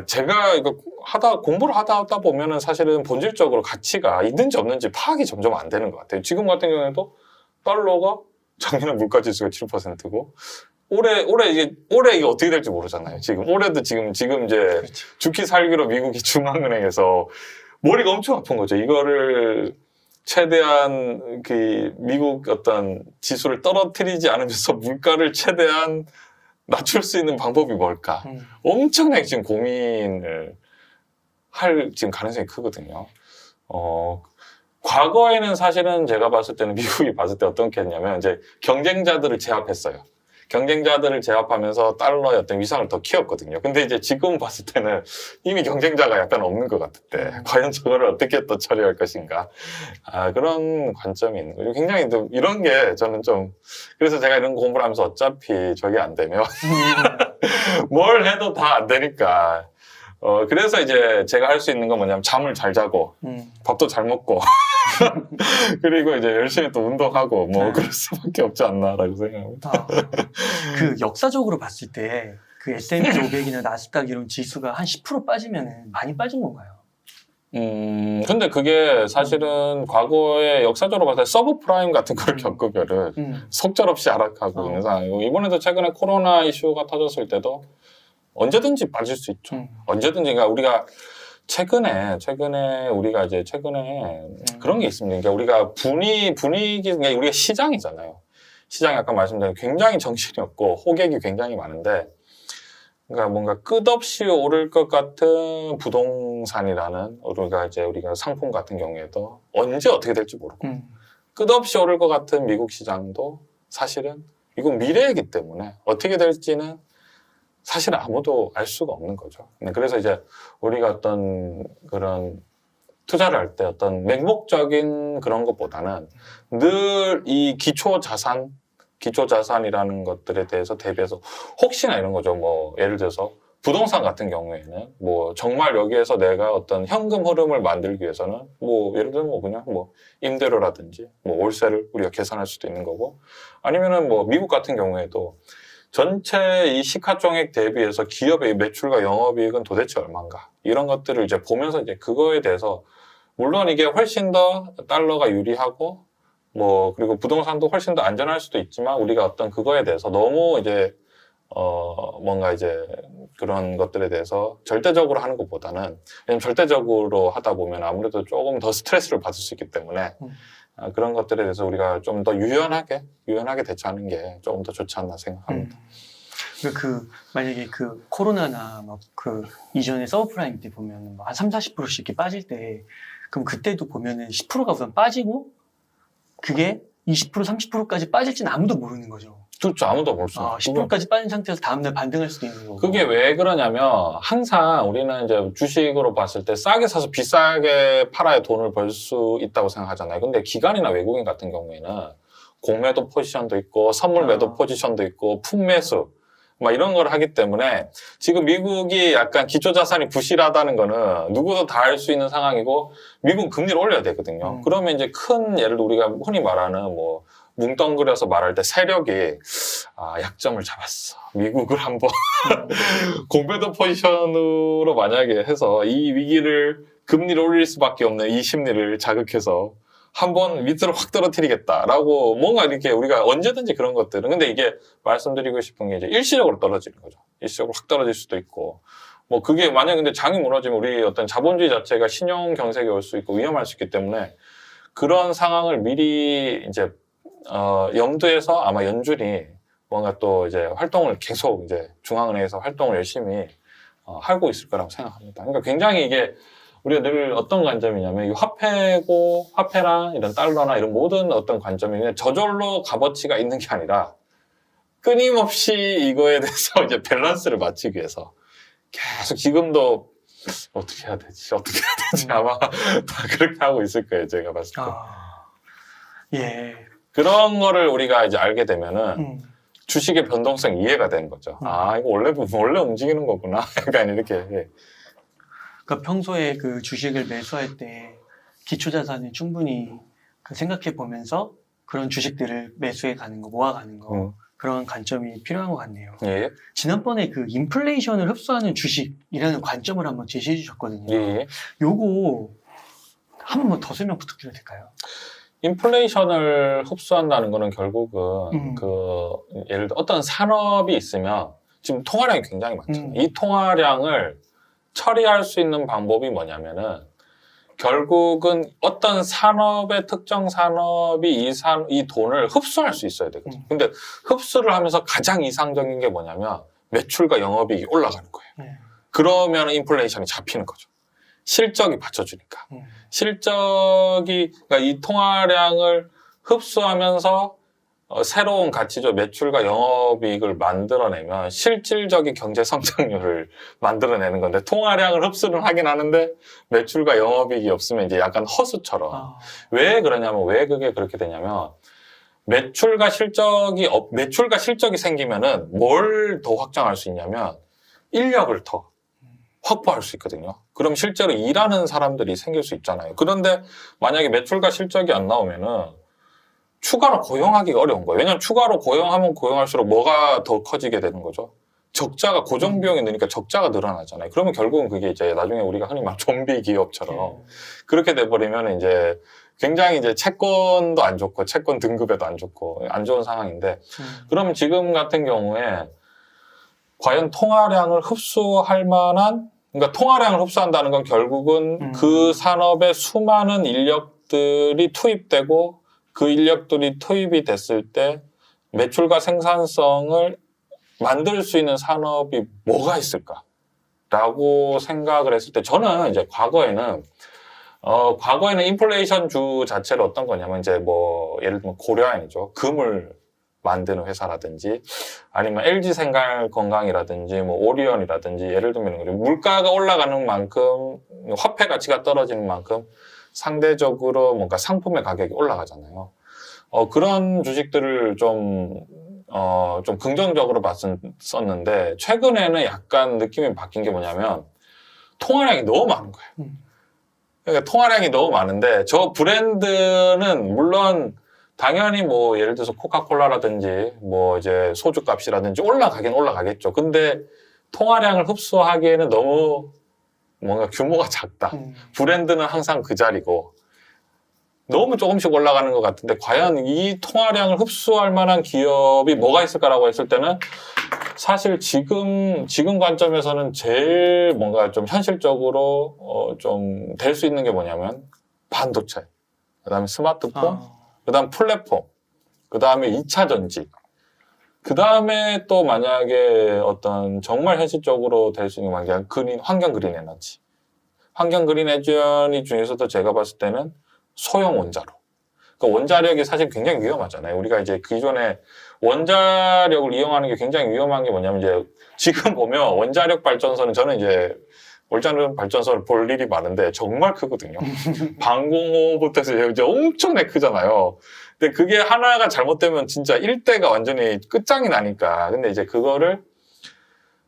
제가 이거 공부를 하다 보면은 사실은 본질적으로 가치가 있는지 없는지 파악이 점점 안 되는 것 같아요. 지금 같은 경우에도 달러가 작년에 물가 지수가 7%고 올해 이게 어떻게 될지 모르잖아요. 올해도 지금 이제 그렇죠. 죽기 살기로 미국이 중앙은행에서 머리가 엄청 아픈 거죠. 이거를 최대한 미국 어떤 지수를 떨어뜨리지 않으면서 물가를 최대한 낮출 수 있는 방법이 뭘까? 엄청나게 지금 고민을 할 지금 가능성이 크거든요. 과거에는 사실은 제가 봤을 때는 미국이 봤을 때 어떻게 했냐면 이제 경쟁자들을 제압했어요. 경쟁자들을 제압하면서 달러의 어떤 위상을 더 키웠거든요. 근데 이제 지금 봤을 때는 이미 경쟁자가 약간 없는 것 같을 때 과연 저거를 어떻게 또 처리할 것인가 그런 관점이 있는 거죠. 굉장히 이런 게 저는 좀 그래서 제가 이런 공부를 하면서 어차피 저게 안 되면 뭘 해도 다 안 되니까 그래서 이제 제가 할 수 있는 건 뭐냐면 잠을 잘 자고 밥도 잘 먹고 그리고 이제 열심히 또 운동하고 뭐 그럴 수밖에 없지 않나라고 생각합니다. 역사적으로 봤을 때 그 S&P 500이나 나스닥 이런 지수가 한 10% 빠지면 많이 빠진 건가요? 근데 그게 사실은 과거에 역사적으로 봤을 때 서브프라임 같은 걸 겪으면은 속절없이 하락하고 있는 상황이고 이번에도 최근에 코로나 이슈가 터졌을 때도 언제든지 빠질 수 있죠. 언제든지. 그러니까 우리가 최근에 우리가 이제 최근에 그런 게 있습니다. 그러니까 우리가 분위기, 그러니까 우리가 시장이잖아요. 시장이 아까 말씀드린 굉장히 정신이 없고 호객이 굉장히 많은데, 그러니까 뭔가 끝없이 오를 것 같은 부동산이라는 우리가 상품 같은 경우에도 언제 어떻게 될지 모르고 끝없이 오를 것 같은 미국 시장도 사실은 미국 미래이기 때문에 어떻게 될지는 사실 아무도 알 수가 없는 거죠. 그래서 이제 우리가 어떤 그런 투자를 할 때 어떤 맹목적인 그런 것보다는 늘 이 기초자산이라는 것들에 대해서 대비해서 혹시나 이런 거죠. 뭐 예를 들어서 부동산 같은 경우에는 뭐 정말 여기에서 내가 어떤 현금 흐름을 만들기 위해서는 뭐 예를 들면 뭐 그냥 뭐 임대료라든지 뭐 월세를 우리가 계산할 수도 있는 거고, 아니면은 뭐 미국 같은 경우에도 전체 이 시가총액 대비해서 기업의 매출과 영업이익은 도대체 얼마인가, 이런 것들을 이제 보면서 이제 그거에 대해서 물론 이게 훨씬 더 달러가 유리하고 뭐 그리고 부동산도 훨씬 더 안전할 수도 있지만, 우리가 어떤 그거에 대해서 너무 이제 뭔가 이제 그런 것들에 대해서 절대적으로 하는 것보다는, 왜냐면 절대적으로 하다 보면 아무래도 조금 더 스트레스를 받을 수 있기 때문에 그런 것들에 대해서 우리가 좀 더 유연하게 대처하는 게 조금 더 좋지 않나 생각합니다. 만약에 그 코로나나 막 그 이전에 서브프라임 때 보면 한 30-40%씩 이렇게 빠질 때, 그럼 그때도 보면은 10%가 우선 빠지고 그게 20% 30%까지 빠질지는 아무도 모르는 거죠. 그렇죠. 아무도 모를 수 없어요. 10%까지 빠진 상태에서 다음날 반등할 수도 있는 거고. 그게 왜 그러냐면 항상 우리는 이제 주식으로 봤을 때 싸게 사서 비싸게 팔아야 돈을 벌 수 있다고 생각하잖아요. 근데 기관이나 외국인 같은 경우에는 공매도 포지션도 있고 선물 매도 포지션도 있고 품매수 막 이런 걸 하기 때문에 지금 미국이 약간 기초자산이 부실하다는 거는 누구도 다 알 수 있는 상황이고, 미국은 금리를 올려야 되거든요. 그러면 이제 큰 예를 들어 우리가 흔히 말하는 뭐 뭉덩그려서 말할 때 세력이 약점을 잡았어. 미국을 한번 공매도 포지션으로 만약에 해서 이 위기를 금리를 올릴 수밖에 없는 이 심리를 자극해서 한번 밑으로 확 떨어뜨리겠다라고 뭔가 이렇게 우리가 언제든지 그런 것들은, 근데 이게 말씀드리고 싶은 게 이제 일시적으로 떨어지는 거죠. 일시적으로 확 떨어질 수도 있고, 뭐 그게 만약 근데 장이 무너지면 우리 어떤 자본주의 자체가 신용 경색이 올 수 있고 위험할 수 있기 때문에 그런 상황을 미리 이제 염두에서 아마 연준이 뭔가 또 이제 활동을 계속 이제 중앙은행에서 활동을 열심히 하고 있을 거라고 생각합니다. 그러니까 굉장히 이게 우리가 늘 어떤 관점이냐면 이 화폐랑 이런 달러나 이런 모든 어떤 관점이 그냥 저절로 값어치가 있는 게 아니라 끊임없이 이거에 대해서 이제 밸런스를 맞추기 위해서 계속 지금도 어떻게 해야 되지 아마 다 그렇게 하고 있을 거예요, 제가 봤을 때. 예. 그런 거를 우리가 이제 알게 되면은 주식의 변동성이 이해가 되는 거죠. 이거 원래 움직이는 거구나. 약간 이렇게. 예. 그러니까 평소에 그 주식을 매수할 때 기초자산을 충분히 생각해 보면서 그런 주식들을 매수해 가는 거, 모아가는 거, 그런 관점이 필요한 것 같네요. 예. 지난번에 그 인플레이션을 흡수하는 주식이라는 관점을 한번 제시해 주셨거든요. 예. 요거 한 번만 더 설명 부탁드려도 될까요? 인플레이션을 흡수한다는 거는 결국은 예를 들어 어떤 산업이 있으면 지금 통화량이 굉장히 많잖아요. 이 통화량을 처리할 수 있는 방법이 뭐냐면은 결국은 어떤 산업의 특정 산업이 이 돈을 흡수할 수 있어야 되거든요. 근데 흡수를 하면서 가장 이상적인 게 뭐냐면 매출과 영업이익이 올라가는 거예요. 그러면 인플레이션이 잡히는 거죠. 실적이 받쳐주니까. 그러니까 이 통화량을 흡수하면서 새로운 가치죠. 매출과 영업이익을 만들어내면 실질적인 경제 성장률을 만들어내는 건데, 통화량을 흡수를 하긴 하는데 매출과 영업이익이 없으면 이제 약간 허수처럼. 왜 그러냐면, 왜 그게 그렇게 되냐면, 매출과 실적이 생기면은 뭘 더 확장할 수 있냐면 인력을 더 확보할 수 있거든요. 그럼 실제로 일하는 사람들이 생길 수 있잖아요. 그런데 만약에 매출과 실적이 안 나오면은 추가로 고용하기가 어려운 거예요. 왜냐하면 추가로 고용하면 고용할수록 뭐가 더 커지게 되는 거죠. 적자가, 고정 비용이 느니까 적자가 늘어나잖아요. 그러면 결국은 그게 이제 나중에 우리가 흔히 말 좀비 기업처럼 그렇게 돼버리면 이제 굉장히 이제 채권도 안 좋고 채권 등급에도 안 좋고 안 좋은 상황인데, 그러면 지금 같은 경우에 과연 통화량을 흡수할 만한 그러니까 통화량을 흡수한다는 건 결국은 그 산업에 수많은 인력들이 투입되고 그 인력들이 투입이 됐을 때 매출과 생산성을 만들 수 있는 산업이 뭐가 있을까라고 생각을 했을 때 저는 이제 과거에는 인플레이션주 자체를 어떤 거냐면 이제 뭐 예를 들면 고려아연이죠. 금을 만드는 회사라든지 아니면 LG생활건강이라든지 뭐 오리온이라든지 예를 들면 물가가 올라가는 만큼 화폐 가치가 떨어지는 만큼 상대적으로 뭔가 상품의 가격이 올라가잖아요. 그런 주식들을 좀 긍정적으로 봤었는데 최근에는 약간 느낌이 바뀐 게 뭐냐면 통화량이 너무 많은 거예요. 그러니까 통화량이 너무 많은데 저 브랜드는 물론 당연히 뭐 예를 들어서 코카콜라라든지 뭐 이제 소주 값이라든지 올라가긴 올라가겠죠. 근데 통화량을 흡수하기에는 너무 뭔가 규모가 작다. 브랜드는 항상 그 자리고 너무 조금씩 올라가는 것 같은데 과연 이 통화량을 흡수할 만한 기업이 뭐가 있을까라고 했을 때는 사실 지금 관점에서는 제일 뭔가 좀 현실적으로 좀 될 수 있는 게 뭐냐면 반도체, 그다음에 스마트폰, 그다음 플랫폼, 그다음에 2차 전지, 그다음에 또 만약에 어떤 정말 현실적으로 될 수 있는 만약에 환경 그린 에너지. 환경 그린 에너지 중에서도 제가 봤을 때는 소형 원자로. 그러니까 원자력이 사실 굉장히 위험하잖아요. 우리가 이제 기존에 원자력을 이용하는 게 굉장히 위험한 게 뭐냐면 이제 지금 보면 원자력 발전소는 저는 이제 원자력 발전소를 볼 일이 많은데 정말 크거든요. 방공호부터 해서 이제 엄청나게 크잖아요. 근데 그게 하나가 잘못되면 진짜 일대가 완전히 끝장이 나니까. 근데 이제 그거를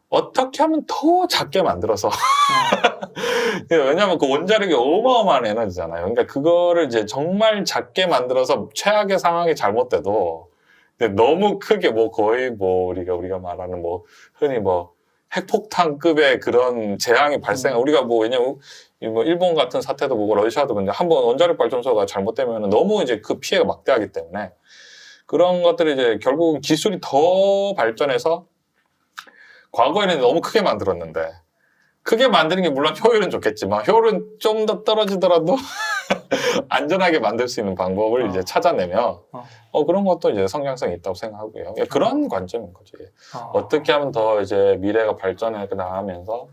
어떻게 하면 더 작게 만들어서 왜냐하면 그 원자력이 어마어마한 에너지잖아요. 그러니까 그거를 이제 정말 작게 만들어서 최악의 상황이 잘못돼도 너무 크게 뭐 거의 뭐 우리가 말하는 뭐 흔히 뭐 핵폭탄급의 그런 재앙이 발생. 우리가 뭐 왜냐면 뭐 일본 같은 사태도 보고 러시아도 근데 한번 원자력 발전소가 잘못되면 너무 이제 그 피해가 막대하기 때문에 그런 것들이 이제 결국 기술이 더 발전해서 과거에는 너무 크게 만들었는데 크게 만드는 게 물론 효율은 좋겠지만 효율은 좀 더 떨어지더라도 안전하게 만들 수 있는 방법을 이제 찾아내면 그런 것도 이제 성장성이 있다고 생각하고요. 그런 관점인 거죠. 어떻게 하면 더 이제 미래가 발전해 나가면서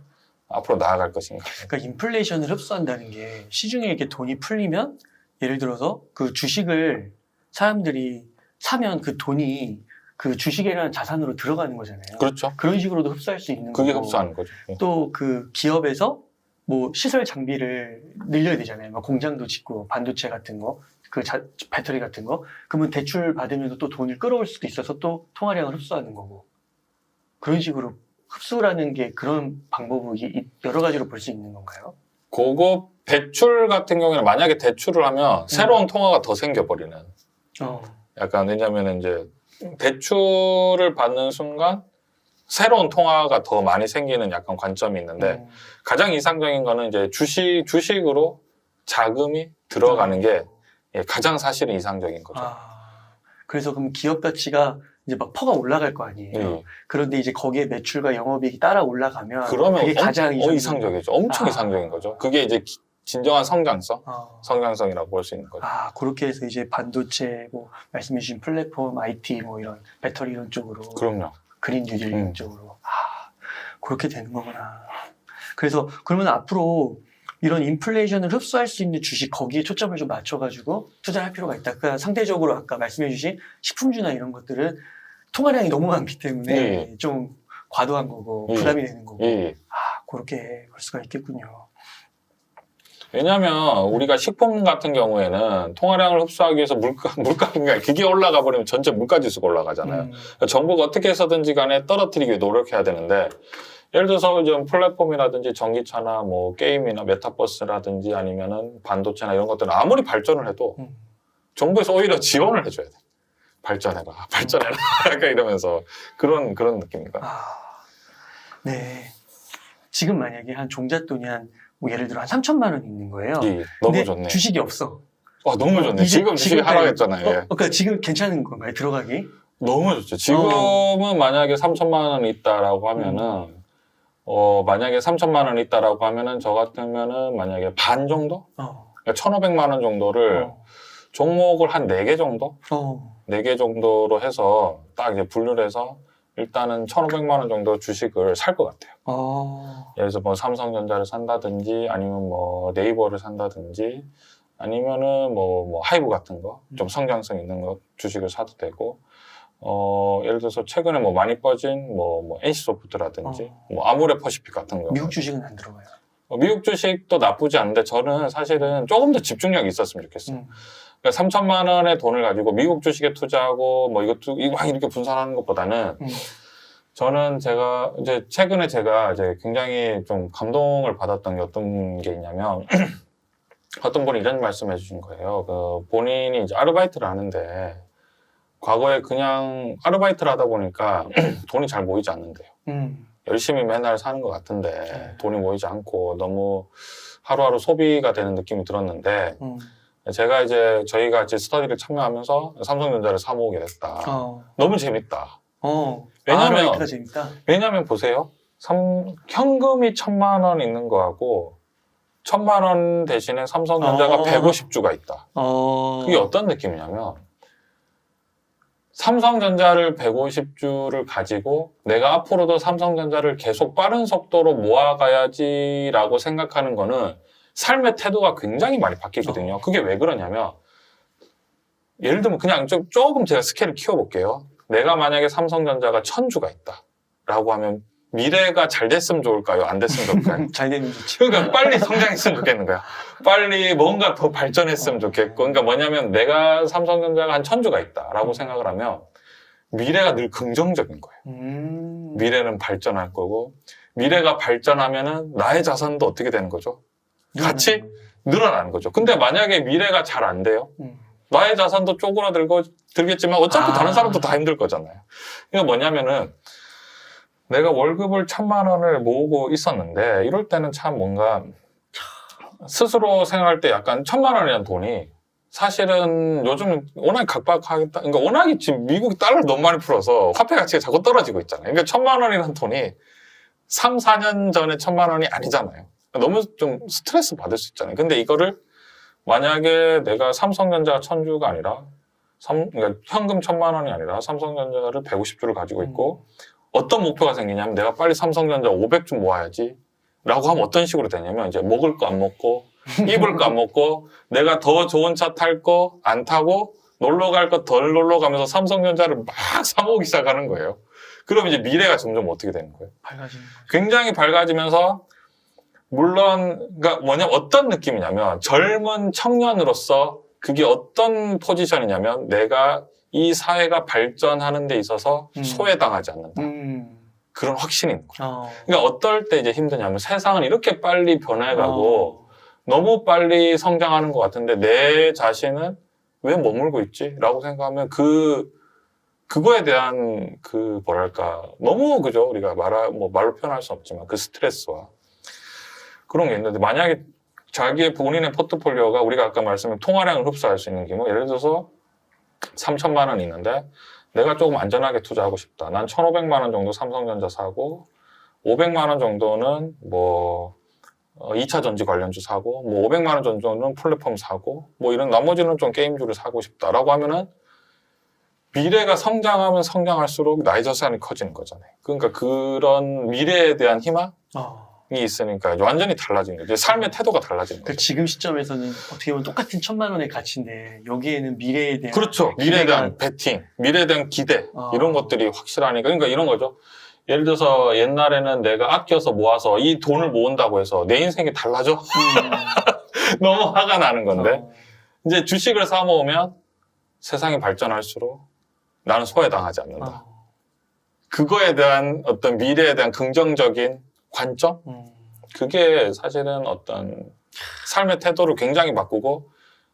앞으로 나아갈 것인가. 그러니까 인플레이션을 흡수한다는 게 시중에 이렇게 돈이 풀리면 예를 들어서 그 주식을 사람들이 사면 그 돈이 그 주식이라는 자산으로 들어가는 거잖아요. 그렇죠. 그런 식으로도 흡수할 수 있는 그게 거고. 흡수하는 거죠. 또 그 기업에서 뭐 시설 장비를 늘려야 되잖아요. 막 공장도 짓고 반도체 같은 거, 배터리 같은 거. 그러면 대출 받으면서 또 돈을 끌어올 수도 있어서 또 통화량을 흡수하는 거고. 그런 식으로 흡수라는 게 그런 방법이 여러 가지로 볼 수 있는 건가요? 그거 대출 같은 경우에는 만약에 대출을 하면 새로운 통화가 더 생겨버리는. 약간 왜냐면은 이제 대출을 받는 순간 새로운 통화가 더 많이 생기는 약간 관점이 있는데 가장 이상적인 거는 이제 주식으로 자금이 들어가는 게 가장 사실은 이상적인 거죠. 그래서 그럼 기업 가치가 이제 막 퍼가 올라갈 거 아니에요. 그런데 이제 거기에 매출과 영업이익이 따라 올라가면 그러면 그게 가장 이상적이죠. 엄청 이상적인 거죠. 그게 이제 진정한 성장성이라고 볼 수 있는 거죠. 그렇게 해서 이제 반도체, 뭐 말씀해주신 플랫폼, IT, 뭐 이런 배터리 이런 쪽으로. 그럼요. 그린 뉴딜 쪽으로. 그렇게 되는 거구나. 그래서 그러면 앞으로 이런 인플레이션을 흡수할 수 있는 주식 거기에 초점을 좀 맞춰가지고 투자를 할 필요가 있다. 그러니까 상대적으로 아까 말씀해주신 식품주나 이런 것들은 통화량이 너무 많기 때문에 좀 과도한 거고 부담이 되는 거고. 그렇게 볼 수가 있겠군요. 왜냐하면 우리가 식품 같은 경우에는 통화량을 흡수하기 위해서 물가가 그게 올라가 버리면 전체 물가 지수가 올라가잖아요. 그러니까 정부가 어떻게 해서든지 간에 떨어뜨리기 위해 노력해야 되는데 예를 들어서 좀 플랫폼이라든지 전기차나 뭐 게임이나 메타버스라든지 아니면은 반도체나 이런 것들은 아무리 발전을 해도 정부에서 오히려 지원을 해줘야 돼. 발전해라. 약간 이러면서 그런 느낌인가. 네. 지금 만약에 한 종잣돈이 뭐 예를 들어 한 3천만 원 있는 거예요. 너무 좋네. 주식이 없어. 너무 좋네. 지금 주식이 하락했잖아요. 그러니까 지금 괜찮은 건가요? 들어가기? 너무 좋죠. 지금은 만약에 3천만 원 있다라고 하면은 만약에 3천만 원 있다라고 하면은 저 같으면은 만약에 반 정도? 그러니까 1,500만 원 정도를 종목을 한 4개 정도? 4개 정도로 해서 딱 이제 분류를 해서 일단은 1,500만 원 정도 주식을 살 것 같아요. 예를 들어서 뭐 삼성전자를 산다든지 아니면 뭐 네이버를 산다든지 아니면은 뭐 하이브 같은 거 좀 성장성 있는 거 주식을 사도 되고 예를 들어서 최근에 뭐 많이 빠진 뭐 NC소프트라든지 뭐 아모레퍼시픽 같은 거 미국 주식은 안 들어가요. 미국 주식도 나쁘지 않은데 저는 사실은 조금 더 집중력이 있었으면 좋겠어요. 그러니까 3천만 원의 돈을 가지고 미국 주식에 투자하고 뭐 이거 막 이렇게 분산하는 것보다는 저는 제가 이제 최근에 제가 이제 굉장히 좀 감동을 받았던 게 어떤 게 있냐면 어떤 분이 이런 말씀해 주신 거예요. 그 본인이 이제 아르바이트를 하는데 과거에 그냥 아르바이트를 하다 보니까 돈이 잘 모이지 않는데요. 열심히 맨날 사는 것 같은데 돈이 모이지 않고 너무 하루하루 소비가 되는 느낌이 들었는데 제가 이제 저희가 이제 스터디를 참여하면서 삼성전자를 사 모으게 됐다. 너무 재밌다. 아르바이트가 재밌다. 왜냐면 보세요. 현금이 1,000만 원 있는 거하고 1,000만 원 대신에 삼성전자가 150주가 있다. 그게 어떤 느낌이냐면 삼성전자를 150주를 가지고 내가 앞으로도 삼성전자를 계속 빠른 속도로 모아가야지라고 생각하는 거는 삶의 태도가 굉장히 많이 바뀌거든요. 그게 왜 그러냐면 예를 들면 그냥 조금 제가 스케일을 키워볼게요. 내가 만약에 삼성전자가 1,000주가 있다라고 하면 미래가 잘 됐으면 좋을까요? 안 됐으면 좋을까요? 잘 되면 좋죠. 그러니까 빨리 성장했으면 좋겠는 거야. 빨리 뭔가 더 발전했으면 좋겠고. 그러니까 뭐냐면 내가 삼성전자가 한 1,000주가 있다라고 생각을 하면 미래가 늘 긍정적인 거예요. 미래는 발전할 거고 미래가 발전하면은 나의 자산도 어떻게 되는 거죠? 같이 늘어나는 거죠. 근데 만약에 미래가 잘 안 돼요? 나의 자산도 쪼그라들겠지만 어차피 다른 사람도 다 힘들 거잖아요. 이거 뭐냐면은 내가 월급을 1,000만 원을 모으고 있었는데 이럴 때는 참 뭔가 스스로 생각할 때 약간 1,000만 원이라는 돈이 사실은 요즘 워낙에 각박하겠다. 그러니까 워낙에 지금 미국이 달러를 너무 많이 풀어서 화폐 가치가 자꾸 떨어지고 있잖아요. 그러니까 1,000만 원이라는 돈이 3, 4년 전에 1,000만 원이 아니잖아요. 너무 좀 스트레스 받을 수 있잖아요. 근데 이거를 만약에 내가 삼성전자가 1,000주가 아니라 그러니까 현금 1,000만 원이 아니라 삼성전자를 150주를 가지고 있고 어떤 목표가 생기냐면 내가 빨리 삼성전자 500주 모아야지 라고 하면 어떤 식으로 되냐면 이제 먹을 거 안 먹고 입을 거 안 먹고 내가 더 좋은 차 탈 거 안 타고 놀러 갈 거 덜 놀러 가면서 삼성전자를 막 사 모으기 시작하는 거예요. 그럼 이제 미래가 점점 어떻게 되는 거예요? 밝아지는 거죠. 굉장히 밝아지면서 물론 그러니까 뭐냐면 어떤 느낌이냐면 젊은 청년으로서 그게 어떤 포지션이냐면 내가 이 사회가 발전하는 데 있어서 소외당하지 않는다. 그런 확신이 있는 거예요. 그러니까 어떨 때 이제 힘드냐면 세상은 이렇게 빨리 변해가고 너무 빨리 성장하는 것 같은데 내 자신은 왜 머물고 있지? 라고 생각하면 그거에 대한 뭐랄까 너무 그죠? 우리가 말로 표현할 수 없지만 그 스트레스와 그런 게 있는데 만약에 자기의 본인의 포트폴리오가 우리가 아까 말씀한 통화량을 흡수할 수 있는 규모 예를 들어서 3,000만 원이 있는데 내가 조금 안전하게 투자하고 싶다. 난 1,500만 원 정도 삼성전자 사고 500만 원 정도는 뭐 2차 전지 관련주 사고 뭐 500만 원 정도는 플랫폼 사고 뭐 이런 나머지는 좀 게임주를 사고 싶다라고 하면은 미래가 성장하면 성장할수록 나의 자산이 커지는 거잖아요. 그러니까 그런 미래에 대한 희망이 있으니까 완전히 달라지는 거죠. 삶의 태도가 달라지는 거죠. 지금 시점에서는 어떻게 보면 똑같은 1,000만 원의 가치인데 여기에는 미래에 대한 그렇죠. 미래에 대한 베팅, 미래에 대한 기대 이런 것들이 확실하니까 그러니까 이런 거죠. 예를 들어서 옛날에는 내가 아껴서 모아서 이 돈을 모은다고 해서 내 인생이 달라져? 너무 화가 나는 건데 이제 주식을 사 모으면 세상이 발전할수록 나는 소외당하지 않는다. 그거에 대한 어떤 미래에 대한 긍정적인 관점? 그게 사실은 어떤 삶의 태도를 굉장히 바꾸고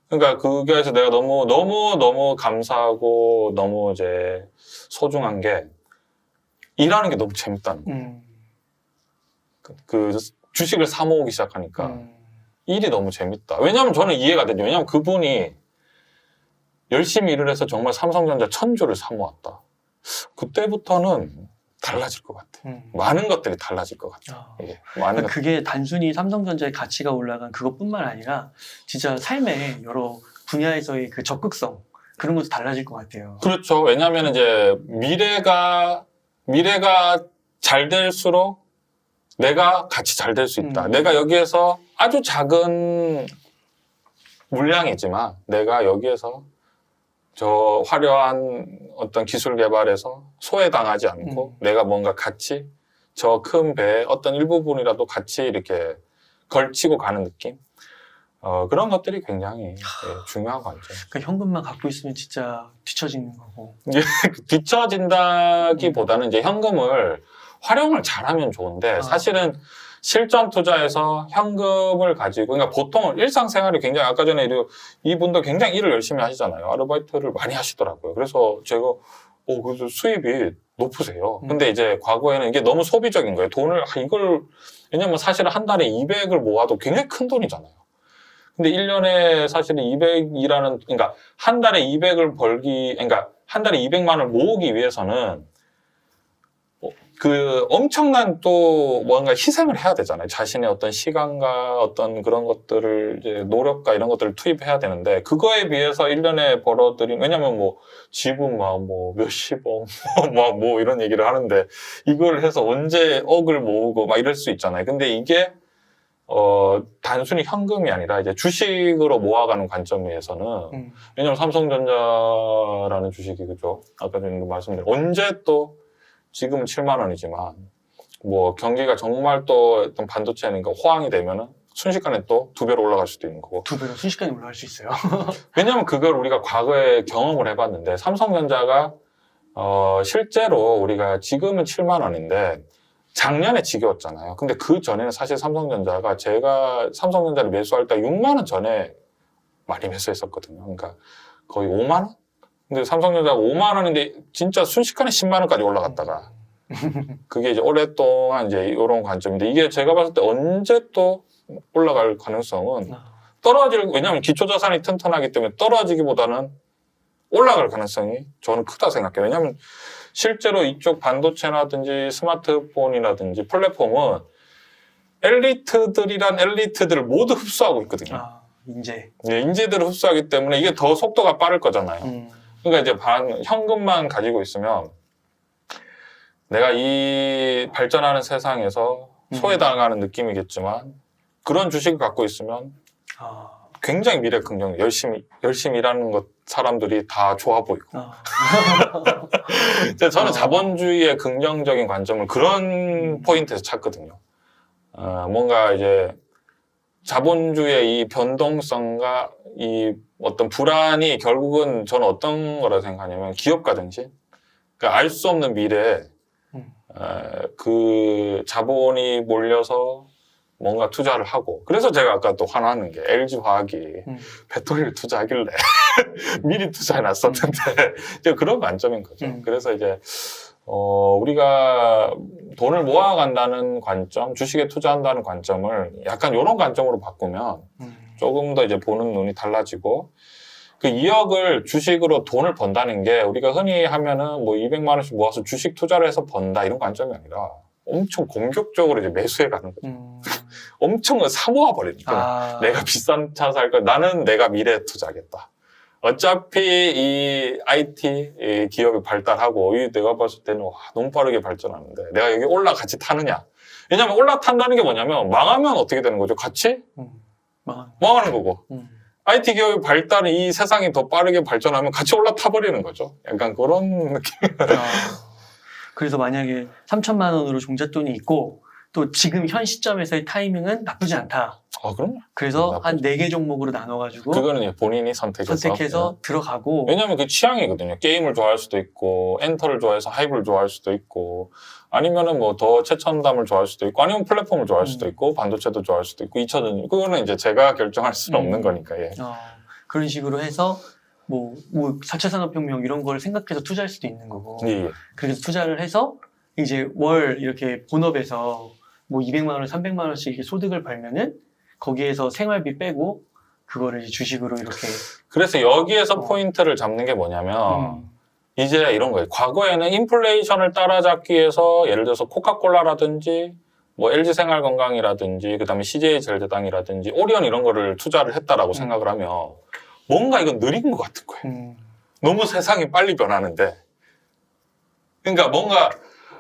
그러니까 그게에서 내가 너무 감사하고 너무 이제 소중한 게 일하는 게 너무 재밌다는 거예요. 그 주식을 사 모으기 시작하니까 일이 너무 재밌다. 왜냐하면 저는 이해가 되죠. 왜냐하면 그분이 열심히 일을 해서 정말 삼성전자 1,000주를 사 모았다. 그때부터는 달라질 것 같아. 많은 것들이 달라질 것 같아. 이게 많은 그러니까 그게 단순히 삼성전자의 가치가 올라간 그것뿐만 아니라 진짜 삶의 여러 분야에서의 그 적극성 그런 것도 달라질 것 같아요. 그렇죠. 왜냐하면 이제 미래가 잘 될수록 내가 같이 잘 될 수 있다. 내가 여기에서 아주 작은 물량이지만 내가 여기에서 저 화려한 어떤 기술 개발에서 소외당하지 않고 내가 뭔가 같이 저 큰 배의 어떤 일부분이라도 같이 이렇게 걸치고 가는 느낌? 그런 것들이 굉장히 중요한 관점. 그러니까 현금만 갖고 있으면 진짜 뒤처지는 거고. 뒤처진다기보다는 이제 현금을 활용을 잘하면 좋은데 사실은 실전 투자에서 현금을 가지고 그러니까 보통 일상생활이 굉장히 아까 전에 이분도 굉장히 일을 열심히 하시잖아요. 아르바이트를 많이 하시더라고요. 그래서 제가 그래서 수입이 높으세요. 근데 이제 과거에는 이게 너무 소비적인 거예요. 왜냐면 사실은 한 달에 200을 모아도 굉장히 큰 돈이잖아요. 근데 1년에 사실은 200이라는, 그러니까 한 달에 200을 그러니까 한 달에 200만 원을 모으기 위해서는 엄청난 또 뭔가 희생을 해야 되잖아요. 자신의 어떤 시간과 어떤 그런 것들을 이제 노력과 이런 것들을 투입해야 되는데 그거에 비해서 1년에 왜냐면 집은 몇십억, 이런 얘기를 하는데 이걸 해서 언제 억을 모으고 막 이럴 수 있잖아요. 근데 이게 단순히 현금이 아니라 이제 주식으로 모아가는 관점에서는 왜냐면 삼성전자라는 주식이 그죠? 아까 전에 말씀드린 언제 또 지금은 7만 원이지만 경기가 정말 또 어떤 반도체니까 호황이 되면은 순식간에 또 2배로 올라갈 수도 있는 거고. 2배로 순식간에 올라갈 수 있어요. 왜냐면 그걸 우리가 과거에 경험을 해봤는데 삼성전자가 실제로 우리가 지금은 7만 원인데 작년에 지겨웠잖아요. 근데 그 전에는 사실 삼성전자가 제가 삼성전자를 매수할 때 6만 원 전에 많이 매수했었거든요. 그러니까 거의 5만 원? 근데 삼성전자가 5만 원인데 진짜 순식간에 10만 원까지 올라갔다가 그게 이제 오랫동안 이제 이런 관점인데 이게 제가 봤을 때 언제 또 올라갈 가능성은 왜냐하면 기초자산이 튼튼하기 때문에 떨어지기보다는 올라갈 가능성이 저는 크다 생각해요. 왜냐하면 실제로 이쪽 반도체라든지 스마트폰이라든지 플랫폼은 엘리트들을 모두 흡수하고 있거든요. 인재들을 흡수하기 때문에 이게 더 속도가 빠를 거잖아요. 그러니까 이제 현금만 가지고 있으면 내가 이 발전하는 세상에서 소외당하는 느낌이겠지만 그런 주식을 갖고 있으면 굉장히 미래 긍정, 열심히 일하는 사람들이 다 좋아 보이고. 저는 자본주의의 긍정적인 관점을 그런 포인트에서 찾거든요. 뭔가 이제 자본주의의 이 변동성과 이 어떤 불안이 결국은 저는 어떤 거라 생각하냐면 기업가 정신? 그러니까 알 수 없는 미래에 그 자본이 몰려서 뭔가 투자를 하고 그래서 제가 아까 또 화나는 게 LG화학이 배터리를 투자하길래 미리 투자해놨었는데 그런 관점인 거죠. 그래서 이제 우리가 돈을 모아간다는 관점, 주식에 투자한다는 관점을 약간 이런 관점으로 바꾸면 조금 더 이제 보는 눈이 달라지고 그 2억을 주식으로 돈을 번다는 게 우리가 흔히 하면은 200만 원씩 모아서 주식 투자를 해서 번다 이런 관점이 아니라 엄청 공격적으로 이제 매수해 가는 거죠. 엄청 사모아 버리는 거예요. 내가 비싼 차 살 거 나는 내가 미래에 투자하겠다. 어차피 이 IT 기업이 발달하고 내가 봤을 때는 너무 빠르게 발전하는데 내가 여기 같이 타느냐. 왜냐면 올라탄다는 게 뭐냐면 망하면 어떻게 되는 거죠? 같이 망하는 거고. IT 기업의 발달이 이 세상이 더 빠르게 발전하면 같이 올라타버리는 거죠. 약간 그런 느낌이에요. 그래서 만약에 3천만 원으로 종잣돈이 있고 또 지금 현 시점에서의 타이밍은 나쁘지 않다. 그럼요. 그래서 한 4개 종목으로 나눠가지고 그거는 본인이 선택해서 들어가고 왜냐면 그 취향이거든요. 게임을 좋아할 수도 있고 엔터를 좋아해서 하이브를 좋아할 수도 있고 아니면은 더 최첨단을 좋아할 수도 있고 아니면 플랫폼을 좋아할 수도 있고 반도체도 좋아할 수도 있고 2차전 그거는 이제 제가 결정할 수는 없는 거니까. 그런 식으로 해서 4차 산업혁명 이런 걸 생각해서 투자할 수도 있는 거고. 그래서 투자를 해서 이제 월 이렇게 본업에서 200만 원, 300만 원씩 이렇게 소득을 벌면은 거기에서 생활비 빼고 그거를 이제 주식으로 이렇게. 그래서 여기에서 포인트를 잡는 게 뭐냐면 이제 이런 거예요. 과거에는 인플레이션을 따라잡기 위해서 예를 들어서 코카콜라라든지 뭐 LG생활건강이라든지 그다음에 CJ제일제당이라든지 오리온 이런 거를 투자를 했다라고 생각을 하면 뭔가 이건 느린 것 같은 거예요. 너무 세상이 빨리 변하는데 그러니까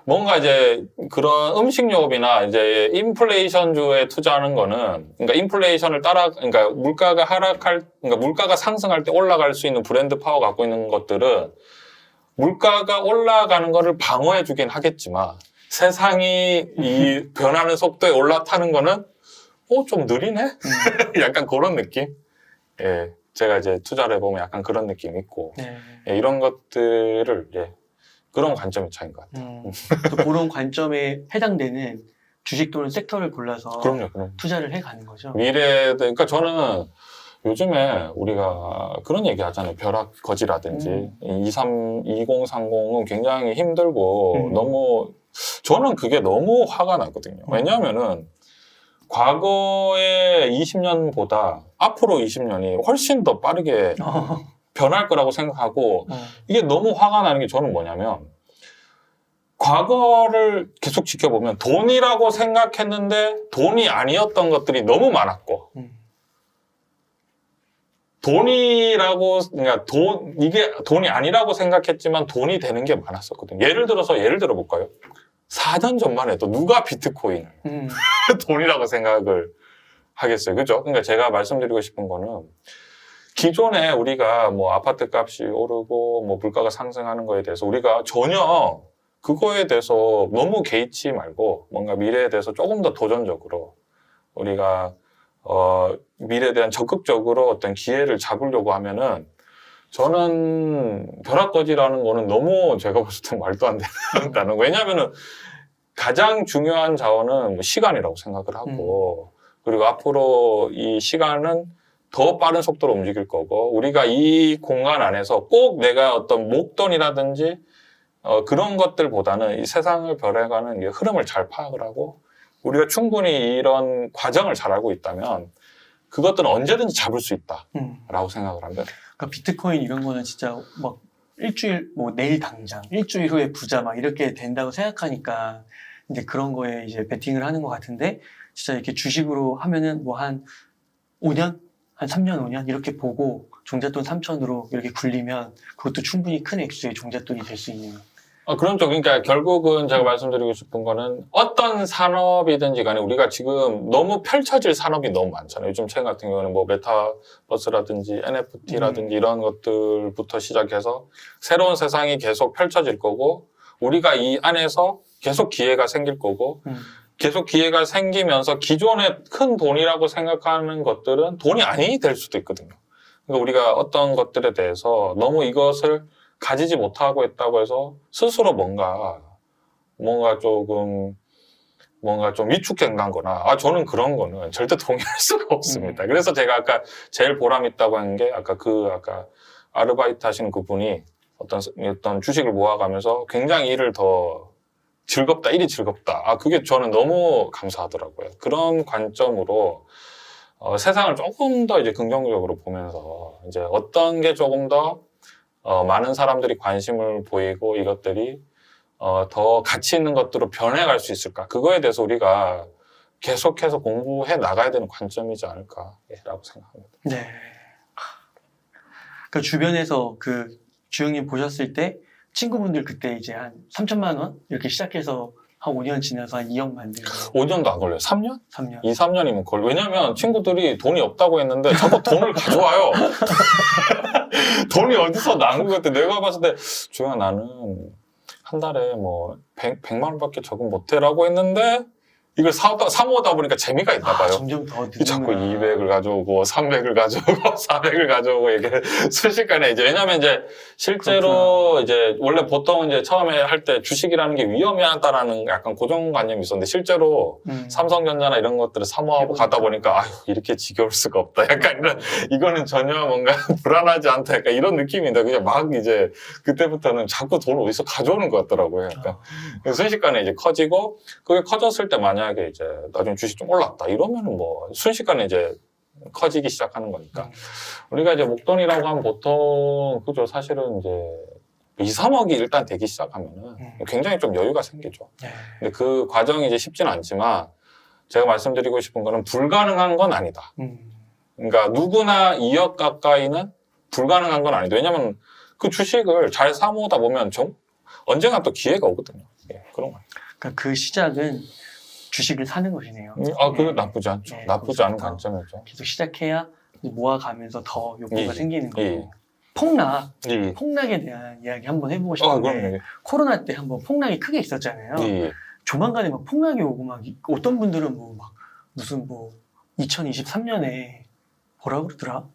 뭔가 이제 그런 음식료업이나 이제 인플레이션주에 투자하는 거는 그러니까 인플레이션을 그러니까 그러니까 물가가 상승할 때 올라갈 수 있는 브랜드 파워 갖고 있는 것들은 물가가 올라가는 거를 방어해 주긴 하겠지만 세상이 이 변하는 속도에 올라타는 거는 좀 느리네? 약간 그런 느낌? 예. 제가 이제 투자를 해보면 약간 그런 느낌이 있고 네. 예, 이런 것들을 그런 관점의 차이인 것 같아요. 또 그런 관점에 해당되는 주식 또는 섹터를 골라서 그럼요. 투자를 해가는 거죠. 그러니까 저는 요즘에 우리가 그런 얘기 하잖아요. 벼락거지라든지 2030은 굉장히 힘들고 너무 저는 그게 너무 화가 나거든요. 왜냐하면은 과거의 20년보다 앞으로 20년이 훨씬 더 빠르게 변할 거라고 생각하고 이게 너무 화가 나는 게 저는 뭐냐면 과거를 계속 지켜보면 돈이라고 생각했는데 돈이 아니었던 것들이 너무 많았고 그러니까 이게 돈이 아니라고 생각했지만 돈이 되는 게 많았었거든요. 예를 들어볼까요? 4년 전만 해도 누가 비트코인을 돈이라고 생각을 하겠어요. 그죠? 그러니까 제가 말씀드리고 싶은 거는 기존에 우리가 뭐 아파트 값이 오르고 뭐 물가가 상승하는 거에 대해서 우리가 전혀 그거에 대해서 너무 개의치 말고 뭔가 미래에 대해서 조금 더 도전적으로 우리가 미래에 대한 적극적으로 어떤 기회를 잡으려고 하면은 저는 벼락거지라는 거는 너무 제가 봤을 때 말도 안 된다는 왜냐하면은 가장 중요한 자원은 뭐 시간이라고 생각을 하고 그리고 앞으로 이 시간은 더 빠른 속도로 움직일 거고 우리가 이 공간 안에서 꼭 내가 어떤 목돈이라든지 그런 것들보다는 이 세상을 변해가는 이 흐름을 잘 파악을 하고 우리가 충분히 이런 과정을 잘 알고 있다면 그것들은 언제든지 잡을 수 있다라고 생각을 합니다. 그러니까 비트코인 이런 거는 진짜 막 일주일 뭐 내일 당장 일주일 후에 부자 막 이렇게 된다고 생각하니까 이제 그런 거에 이제 베팅을 하는 것 같은데 진짜 이렇게 주식으로 하면은 뭐 한 5년? 한 3년, 5년 이렇게 보고 종잣돈 3천으로 이렇게 굴리면 그것도 충분히 큰 액수의 종잣돈이 될 수 있는. 그런 쪽, 그러니까 결국은 제가 말씀드리고 싶은 거는 어떤 산업이든지 간에 우리가 지금 너무 펼쳐질 산업이 너무 많잖아요. 요즘 최근 같은 경우는 뭐 메타버스라든지 NFT라든지 이런 것들부터 시작해서 새로운 세상이 계속 펼쳐질 거고 우리가 이 안에서 계속 기회가 생길 거고 계속 기회가 생기면서 기존의 큰 돈이라고 생각하는 것들은 돈이 아니 될 수도 있거든요. 그러니까 우리가 어떤 것들에 대해서 너무 이것을 가지지 못하고 있다고 해서 스스로 뭔가 좀 위축된 거나 저는 그런 거는 절대 동의할 수가 없습니다. 그래서 제가 아까 제일 보람 있다고 한 게 아까 아르바이트 하시는 그분이 어떤 주식을 모아가면서 굉장히 일이 즐겁다. 그게 저는 너무 감사하더라고요. 그런 관점으로 세상을 조금 더 이제 긍정적으로 보면서 이제 어떤 게 조금 더 많은 사람들이 관심을 보이고 이것들이 더 가치 있는 것들로 변해갈 수 있을까? 그거에 대해서 우리가 계속해서 공부해 나가야 되는 관점이지 않을까라고 생각합니다. 네. 그러니까 주변에서 주영님 보셨을 때 친구분들 그때 이제 한 3천만 원 이렇게 시작해서 한 5년 지나서 한 2억 만들고 5년도 안 걸려요. 3년? 3년. 2, 3년이면 걸려요. 왜냐면 친구들이 돈이 없다고 했는데 자꾸 돈을 가져와요. 돈이 어디서 나는 것 같아. 내가 봤을 때 조용아 나는 한 달에 뭐 100만 원밖에 적응 못해라고 했는데 이걸 사모다 보니까 재미가 있나 봐요. 점점 더 자꾸 200을 가져오고 300을 가져오고 400을 가져오고 이게 순식간에 이제 왜냐면 이제 실제로 그렇구나. 이제 원래 보통 이제 처음에 할 때 주식이라는 게 위험하다라는 약간 고정관념이 있었는데 실제로 삼성전자나 이런 것들을 사모하고 가다 보니까 이렇게 지겨울 수가 없다. 약간 이거는 전혀 뭔가 불안하지 않다. 약간 이런 느낌인데 그냥 막 이제 그때부터는 자꾸 돈을 어디서 가져오는 것 같더라고요. 약간 순식간에 이제 커지고 그게 커졌을 때 만약에 이제 나중에 주식 좀 올랐다 이러면은 뭐 순식간에 이제 커지기 시작하는 거니까 우리가 이제 목돈이라고 하면 보통 그죠 사실은 이제 2, 3억이 일단 되기 시작하면은 굉장히 좀 여유가 생기죠. 네. 근데 그 과정이 이제 쉽지는 않지만 제가 말씀드리고 싶은 거는 불가능한 건 아니다. 그러니까 누구나 2억 가까이는 불가능한 건 아니다. 왜냐면 그 주식을 잘 사모으다 보면 언젠가 또 기회가 오거든요. 예, 그런 거. 그러니까 그 시작은 주식을 사는 것이네요. 그거 나쁘지 않죠. 네, 나쁘지 않은 거기서부터 관점이죠. 계속 시작해야 모아가면서 더 욕구가 예, 생기는 거고. 예. 폭락에 대한 이야기 한번 해보고 싶은데 그럼요. 코로나 때 한번 폭락이 크게 있었잖아요. 예. 조만간에 막 폭락이 오고 막 어떤 분들은 막 무슨 2023년에 뭐라 그러더라?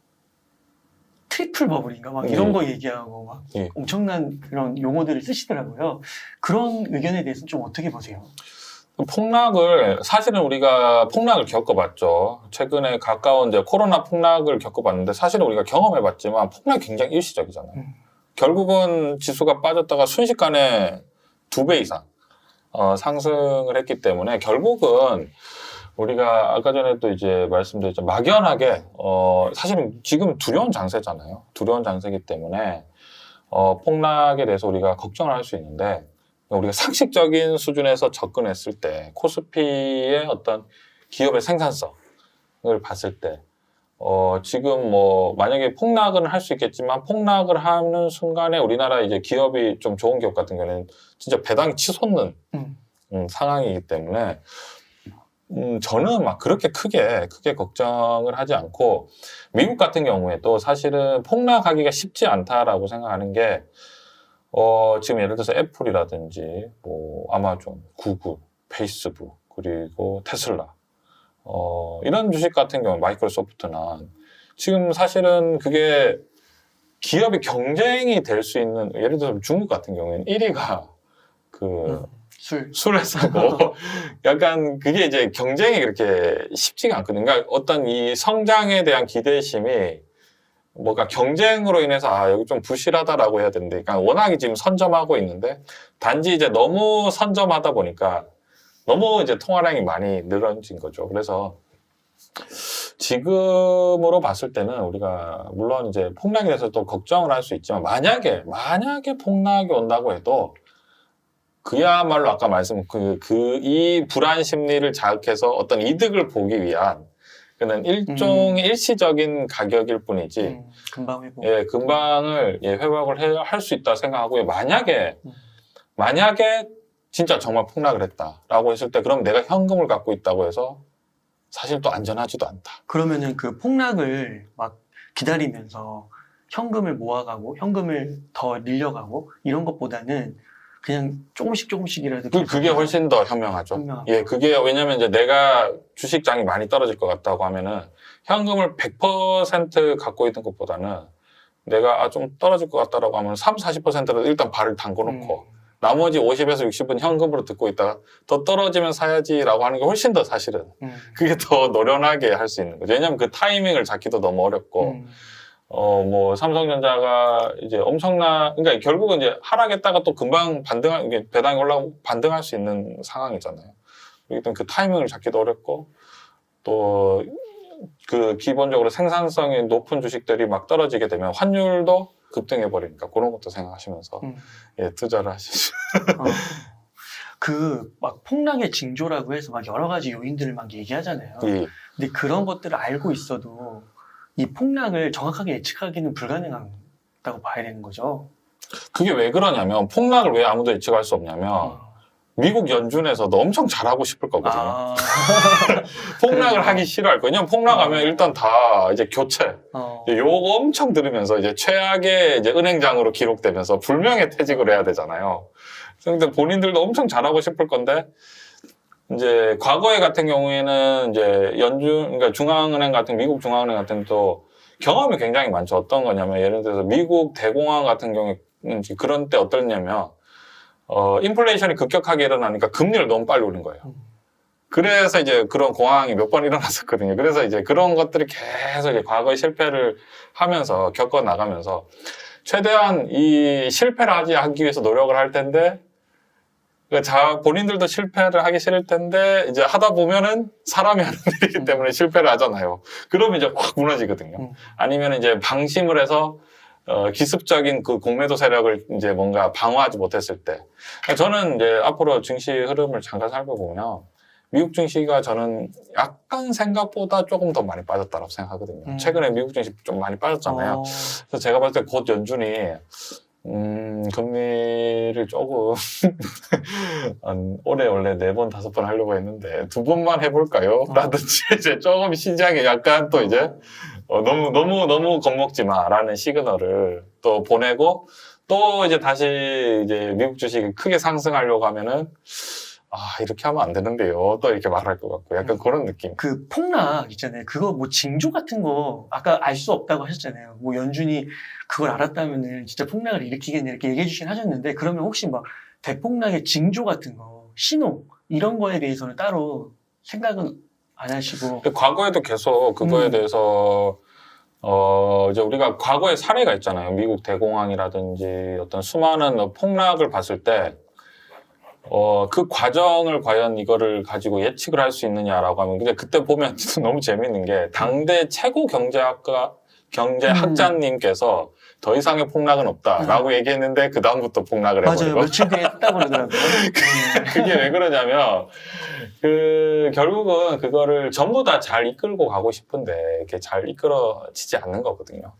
트리플 버블인가 막 이런 거 얘기하고 막 엄청난 그런 용어들을 쓰시더라고요. 그런 의견에 대해서는 좀 어떻게 보세요? 사실은 우리가 폭락을 겪어봤죠. 최근에 가까운 이제 코로나 폭락을 겪어봤는데 사실은 우리가 경험해봤지만 폭락이 굉장히 일시적이잖아요. 결국은 지수가 빠졌다가 순식간에 2배 이상 상승을 했기 때문에 결국은 우리가 아까 전에도 이제 말씀드렸죠. 막연하게 사실은 지금 두려운 장세잖아요. 두려운 장세이기 때문에 폭락에 대해서 우리가 걱정을 할 수 있는데 우리가 상식적인 수준에서 접근했을 때 코스피의 어떤 기업의 생산성을 봤을 때 지금 만약에 폭락은 할 수 있겠지만 폭락을 하는 순간에 우리나라 이제 기업이 좀 좋은 기업 같은 경우에는 진짜 배당이 치솟는 상황이기 때문에 저는 막 그렇게 크게 걱정을 하지 않고 미국 같은 경우에도 사실은 폭락하기가 쉽지 않다라고 생각하는 게 지금 예를 들어서 애플이라든지 아마존, 구글, 페이스북 그리고 테슬라 이런 주식 같은 경우 마이크로소프트나 지금 사실은 그게 기업이 경쟁이 될 수 있는 예를 들어서 중국 같은 경우에는 1위가 술 회사고 약간 그게 이제 경쟁이 그렇게 쉽지가 않거든요. 그러니까 어떤 이 성장에 대한 기대심이 뭔가 경쟁으로 인해서 여기 좀 부실하다라고 해야 되는데 그러니까 워낙에 지금 선점하고 있는데 단지 이제 너무 선점하다 보니까 너무 이제 통화량이 많이 늘어진 거죠. 그래서 지금으로 봤을 때는 우리가 물론 이제 폭락에 대해서 또 걱정을 할 수 있지만 만약에 폭락이 온다고 해도 그야말로 아까 말씀 이 불안 심리를 자극해서 어떤 이득을 보기 위한 그는 일종의 일시적인 가격일 뿐이지 금방 회복. 금방을 회복을 할 수 있다 생각하고요. 만약에 진짜 정말 폭락을 했다라고 했을 때 그럼 내가 현금을 갖고 있다고 해서 사실 또 안전하지도 않다. 그러면은 그 폭락을 막 기다리면서 현금을 모아가고 현금을 더 늘려가고 이런 것보다는 그냥 조금씩이라도 그게 훨씬 더 현명하죠. 예, 그게 왜냐면 이제 내가 주식장이 많이 떨어질 것 같다고 하면은 현금을 100% 갖고 있는 것보다는 내가 좀 떨어질 것 같다라고 하면 30-40%를 일단 발을 담궈 놓고 나머지 50에서 60은 현금으로 듣고 있다가 더 떨어지면 사야지라고 하는 게 훨씬 더 사실은 그게 더 노련하게 할 수 있는 거죠. 왜냐면 그 타이밍을 잡기도 너무 어렵고 삼성전자가 이제 그러니까 결국은 이제 하락했다가 또 금방 배당이 올라가고 반등할 수 있는 상황이잖아요. 그렇기 때문에 그 타이밍을 잡기도 어렵고 또 그 기본적으로 생산성이 높은 주식들이 막 떨어지게 되면 환율도 급등해버리니까 그런 것도 생각하시면서 투자를 하시죠. 막 폭락의 징조라고 해서 막 여러 가지 요인들을 막 얘기하잖아요. 예. 근데 그런 것들을 알고 있어도 이 폭락을 정확하게 예측하기는 불가능하다고 봐야 되는 거죠. 그게 왜 그러냐면 폭락을 왜 아무도 예측할 수 없냐면 미국 연준에서도 엄청 잘하고 싶을 거거든요. 폭락을 하기 싫어할 거예요. 왜냐면 폭락하면 일단 다 이제 교체, 요거 엄청 들으면서 이제 최악의 이제 은행장으로 기록되면서 불명예 퇴직을 해야 되잖아요. 근데 본인들도 엄청 잘하고 싶을 건데 이제 과거에 같은 경우에는 이제 그러니까 중앙은행 미국 중앙은행 같은 또 경험이 굉장히 많죠. 어떤 거냐면 예를 들어서 미국 대공황 같은 경우에는 그런 때 어떠냐면 인플레이션이 급격하게 일어나니까 금리를 너무 빨리 올린 거예요. 그래서 이제 그런 공황이 몇 번 일어났었거든요. 그래서 이제 그런 것들이 계속 이제 과거의 실패를 하면서 겪어 나가면서 최대한 이 실패를 하기 위해서 노력을 할 텐데 그러니까 본인들도 실패를 하기 싫을 텐데 이제 하다 보면은 사람이 하는 일이기 때문에 실패를 하잖아요. 그러면 이제 확 무너지거든요. 아니면 이제 방심을 해서 기습적인 그 공매도 세력을 이제 뭔가 방어하지 못했을 때. 저는 이제 앞으로 증시 흐름을 잠깐 살펴보면 미국 증시가 저는 약간 생각보다 조금 더 많이 빠졌다고 생각하거든요. 최근에 미국 증시 좀 많이 빠졌잖아요. 그래서 제가 봤을 때 곧 연준이 금리를 조금 올해 원래 4번, 5번 하려고 했는데 2번만 해볼까요? 라든지 이제 조금 시장에 약간 또 이제 너무 겁먹지 마라는 시그널을 또 보내고 또 이제 다시 이제 미국 주식이 크게 상승하려고 하면은 이렇게 하면 안 되는데요. 또 이렇게 말할 것 같고 약간 그런 느낌. 그 폭락 있잖아요. 그거 뭐 징조 같은 거 아까 알 수 없다고 하셨잖아요. 뭐 연준이 그걸 알았다면은 진짜 폭락을 일으키겠네 이렇게 얘기해 주신 하셨는데 그러면 혹시 막 대폭락의 징조 같은 거, 신호 이런 거에 대해서는 따로 생각은 안 하시고 과거에도 계속 그거에 대해서 이제 우리가 과거에 사례가 있잖아요. 미국 대공황이라든지 어떤 수많은 폭락을 봤을 때 그 과정을 과연 이거를 가지고 예측을 할 수 있느냐라고 하면 근데 그때 보면 너무 재밌는 게 당대 최고 경제학자님께서 더 이상의 폭락은 없다라고 얘기했는데 그 다음부터 폭락을 해버리고 맞아요. 며칠 뒤에 했다고 그러더라고요. 그게 왜 그러냐면 결국은 그거를 전부 다 잘 이끌고 가고 싶은데 이렇게 잘 이끌어지지 않는 거거든요.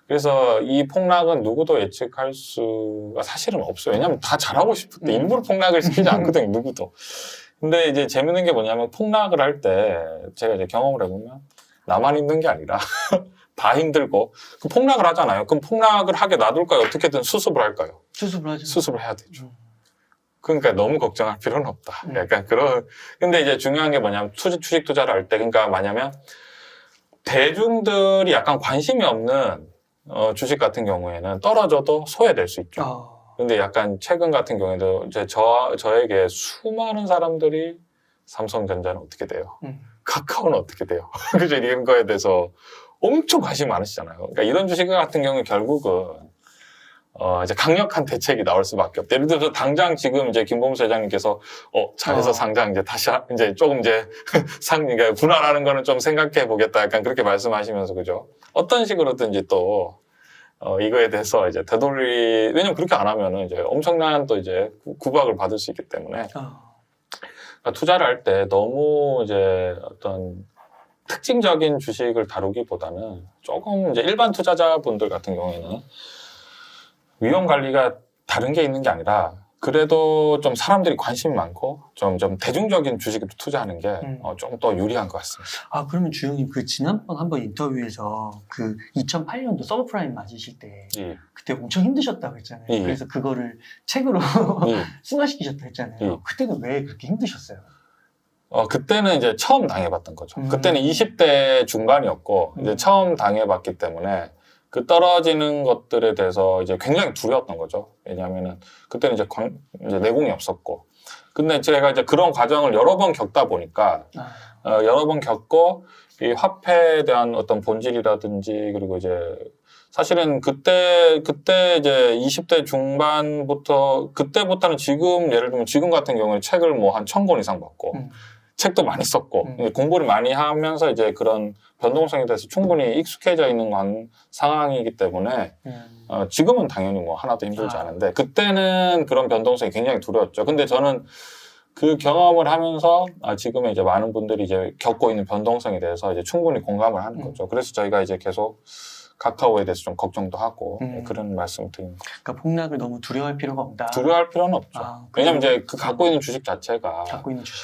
그래서 이 폭락은 누구도 예측할 수가 사실은 없어요. 왜냐하면 다 잘하고 싶은데 일부러 폭락을 시키지 않거든요. 누구도. 근데 이제 재밌는 게 뭐냐면 폭락을 할 때 제가 이제 경험을 해보면 나만 힘든 게 아니라 다 힘들고 그 폭락을 하잖아요. 그럼 폭락을 하게 놔둘까요? 어떻게든 수습을 할까요? 수습을 하죠. 수습을 해야 되죠. 그러니까 너무 걱정할 필요는 없다. 약간 그런. 근데 이제 중요한 게 뭐냐면 주식 투자를 할 때 그러니까 뭐냐면 대중들이 약간 관심이 없는 주식 같은 경우에는 떨어져도 소외될 수 있죠. 근데 약간 최근 같은 경우에도 이제 저에게 수많은 사람들이 삼성전자는 어떻게 돼요? 카카오는 어떻게 돼요? 그죠? 이런 거에 대해서 엄청 관심이 많으시잖아요. 그러니까 이런 주식 같은 경우는 결국은 이제 강력한 대책이 나올 수밖에 없다. 예를 들어서 당장 지금 이제 김범수 회장님께서 잘해서 상장 이제 다시 이제 조금 이제 그러니까 분할하는 거는 좀 생각해 보겠다. 약간 그렇게 말씀하시면서 그죠? 어떤 식으로든지 또 이거에 대해서 이제 왜냐면 그렇게 안 하면은 이제 엄청난 또 이제 구박을 받을 수 있기 때문에 그러니까 투자를 할 때 너무 이제 어떤 특징적인 주식을 다루기보다는 조금 이제 일반 투자자분들 같은 경우에는 위험 관리가 다른 게 있는 게 아니라 그래도 좀 사람들이 관심이 많고 좀 대중적인 주식에 투자하는 게 좀 더 유리한 것 같습니다. 그러면 주영님 그 지난번 한번 인터뷰에서 그 2008년도 서브프라임 맞으실 때 그때 엄청 힘드셨다고 했잖아요. 그래서 그거를 책으로 승화시키셨다고 했잖아요. 그때는 왜 그렇게 힘드셨어요? 그때는 이제 처음 당해봤던 거죠. 그때는 20대 중반이었고 이제 처음 당해봤기 때문에 그 떨어지는 것들에 대해서 이제 굉장히 두려웠던 거죠. 왜냐하면은 그때는 이제 내공이 없었고. 근데 제가 이제 그런 과정을 여러 번 겪다 보니까 여러 번 겪고 이 화폐에 대한 어떤 본질이라든지 그리고 이제 사실은 그때 이제 20대 중반부터 그때부터는 지금 예를 들면 지금 같은 경우에 책을 뭐 한 1000권 이상 봤고 책도 많이 썼고 공부를 많이 하면서 이제 그런 변동성에 대해서 충분히 익숙해져 있는 상황이기 때문에 지금은 당연히 뭐 하나도 힘들지 않은데 그때는 그런 변동성이 굉장히 두려웠죠. 근데 저는 그 경험을 하면서 지금은 이제 많은 분들이 이제 겪고 있는 변동성에 대해서 이제 충분히 공감을 하는 거죠. 그래서 저희가 이제 계속 카카오에 대해서 좀 걱정도 하고 그런 말씀을 드립니다. 그러니까 폭락을 너무 두려워할 필요가 없다. 두려워할 필요는 없죠. 왜냐면 이제 그 갖고 있는 주식 자체가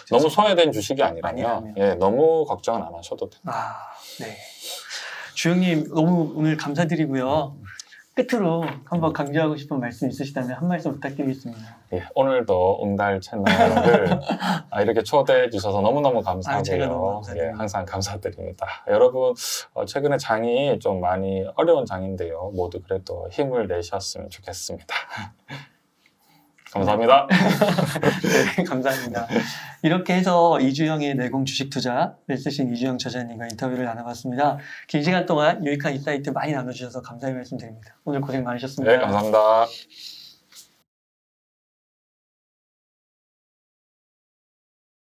너무 소외된 주식이 아니라면 너무 걱정은 안 하셔도 됩니다. 네. 주영님 너무 오늘 감사드리고요. 끝으로 한번 강조하고 싶은 말씀 있으시다면 한 말씀 부탁드리겠습니다. 오늘도 응달 채널을 이렇게 초대해 주셔서 너무너무 감사하고요. 제가 너무 감사드립니다. 항상 감사드립니다. 여러분 최근에 장이 좀 많이 어려운 장인데요. 모두 그래도 힘을 내셨으면 좋겠습니다. 감사합니다. 네, 감사합니다. 이렇게 해서 이주영의 내공 주식 투자를 쓰신 이주영 저자님과 인터뷰를 나눠봤습니다. 긴 시간 동안 유익한 인사이트 많이 나눠주셔서 감사의 말씀드립니다. 오늘 고생 많으셨습니다. 네, 감사합니다.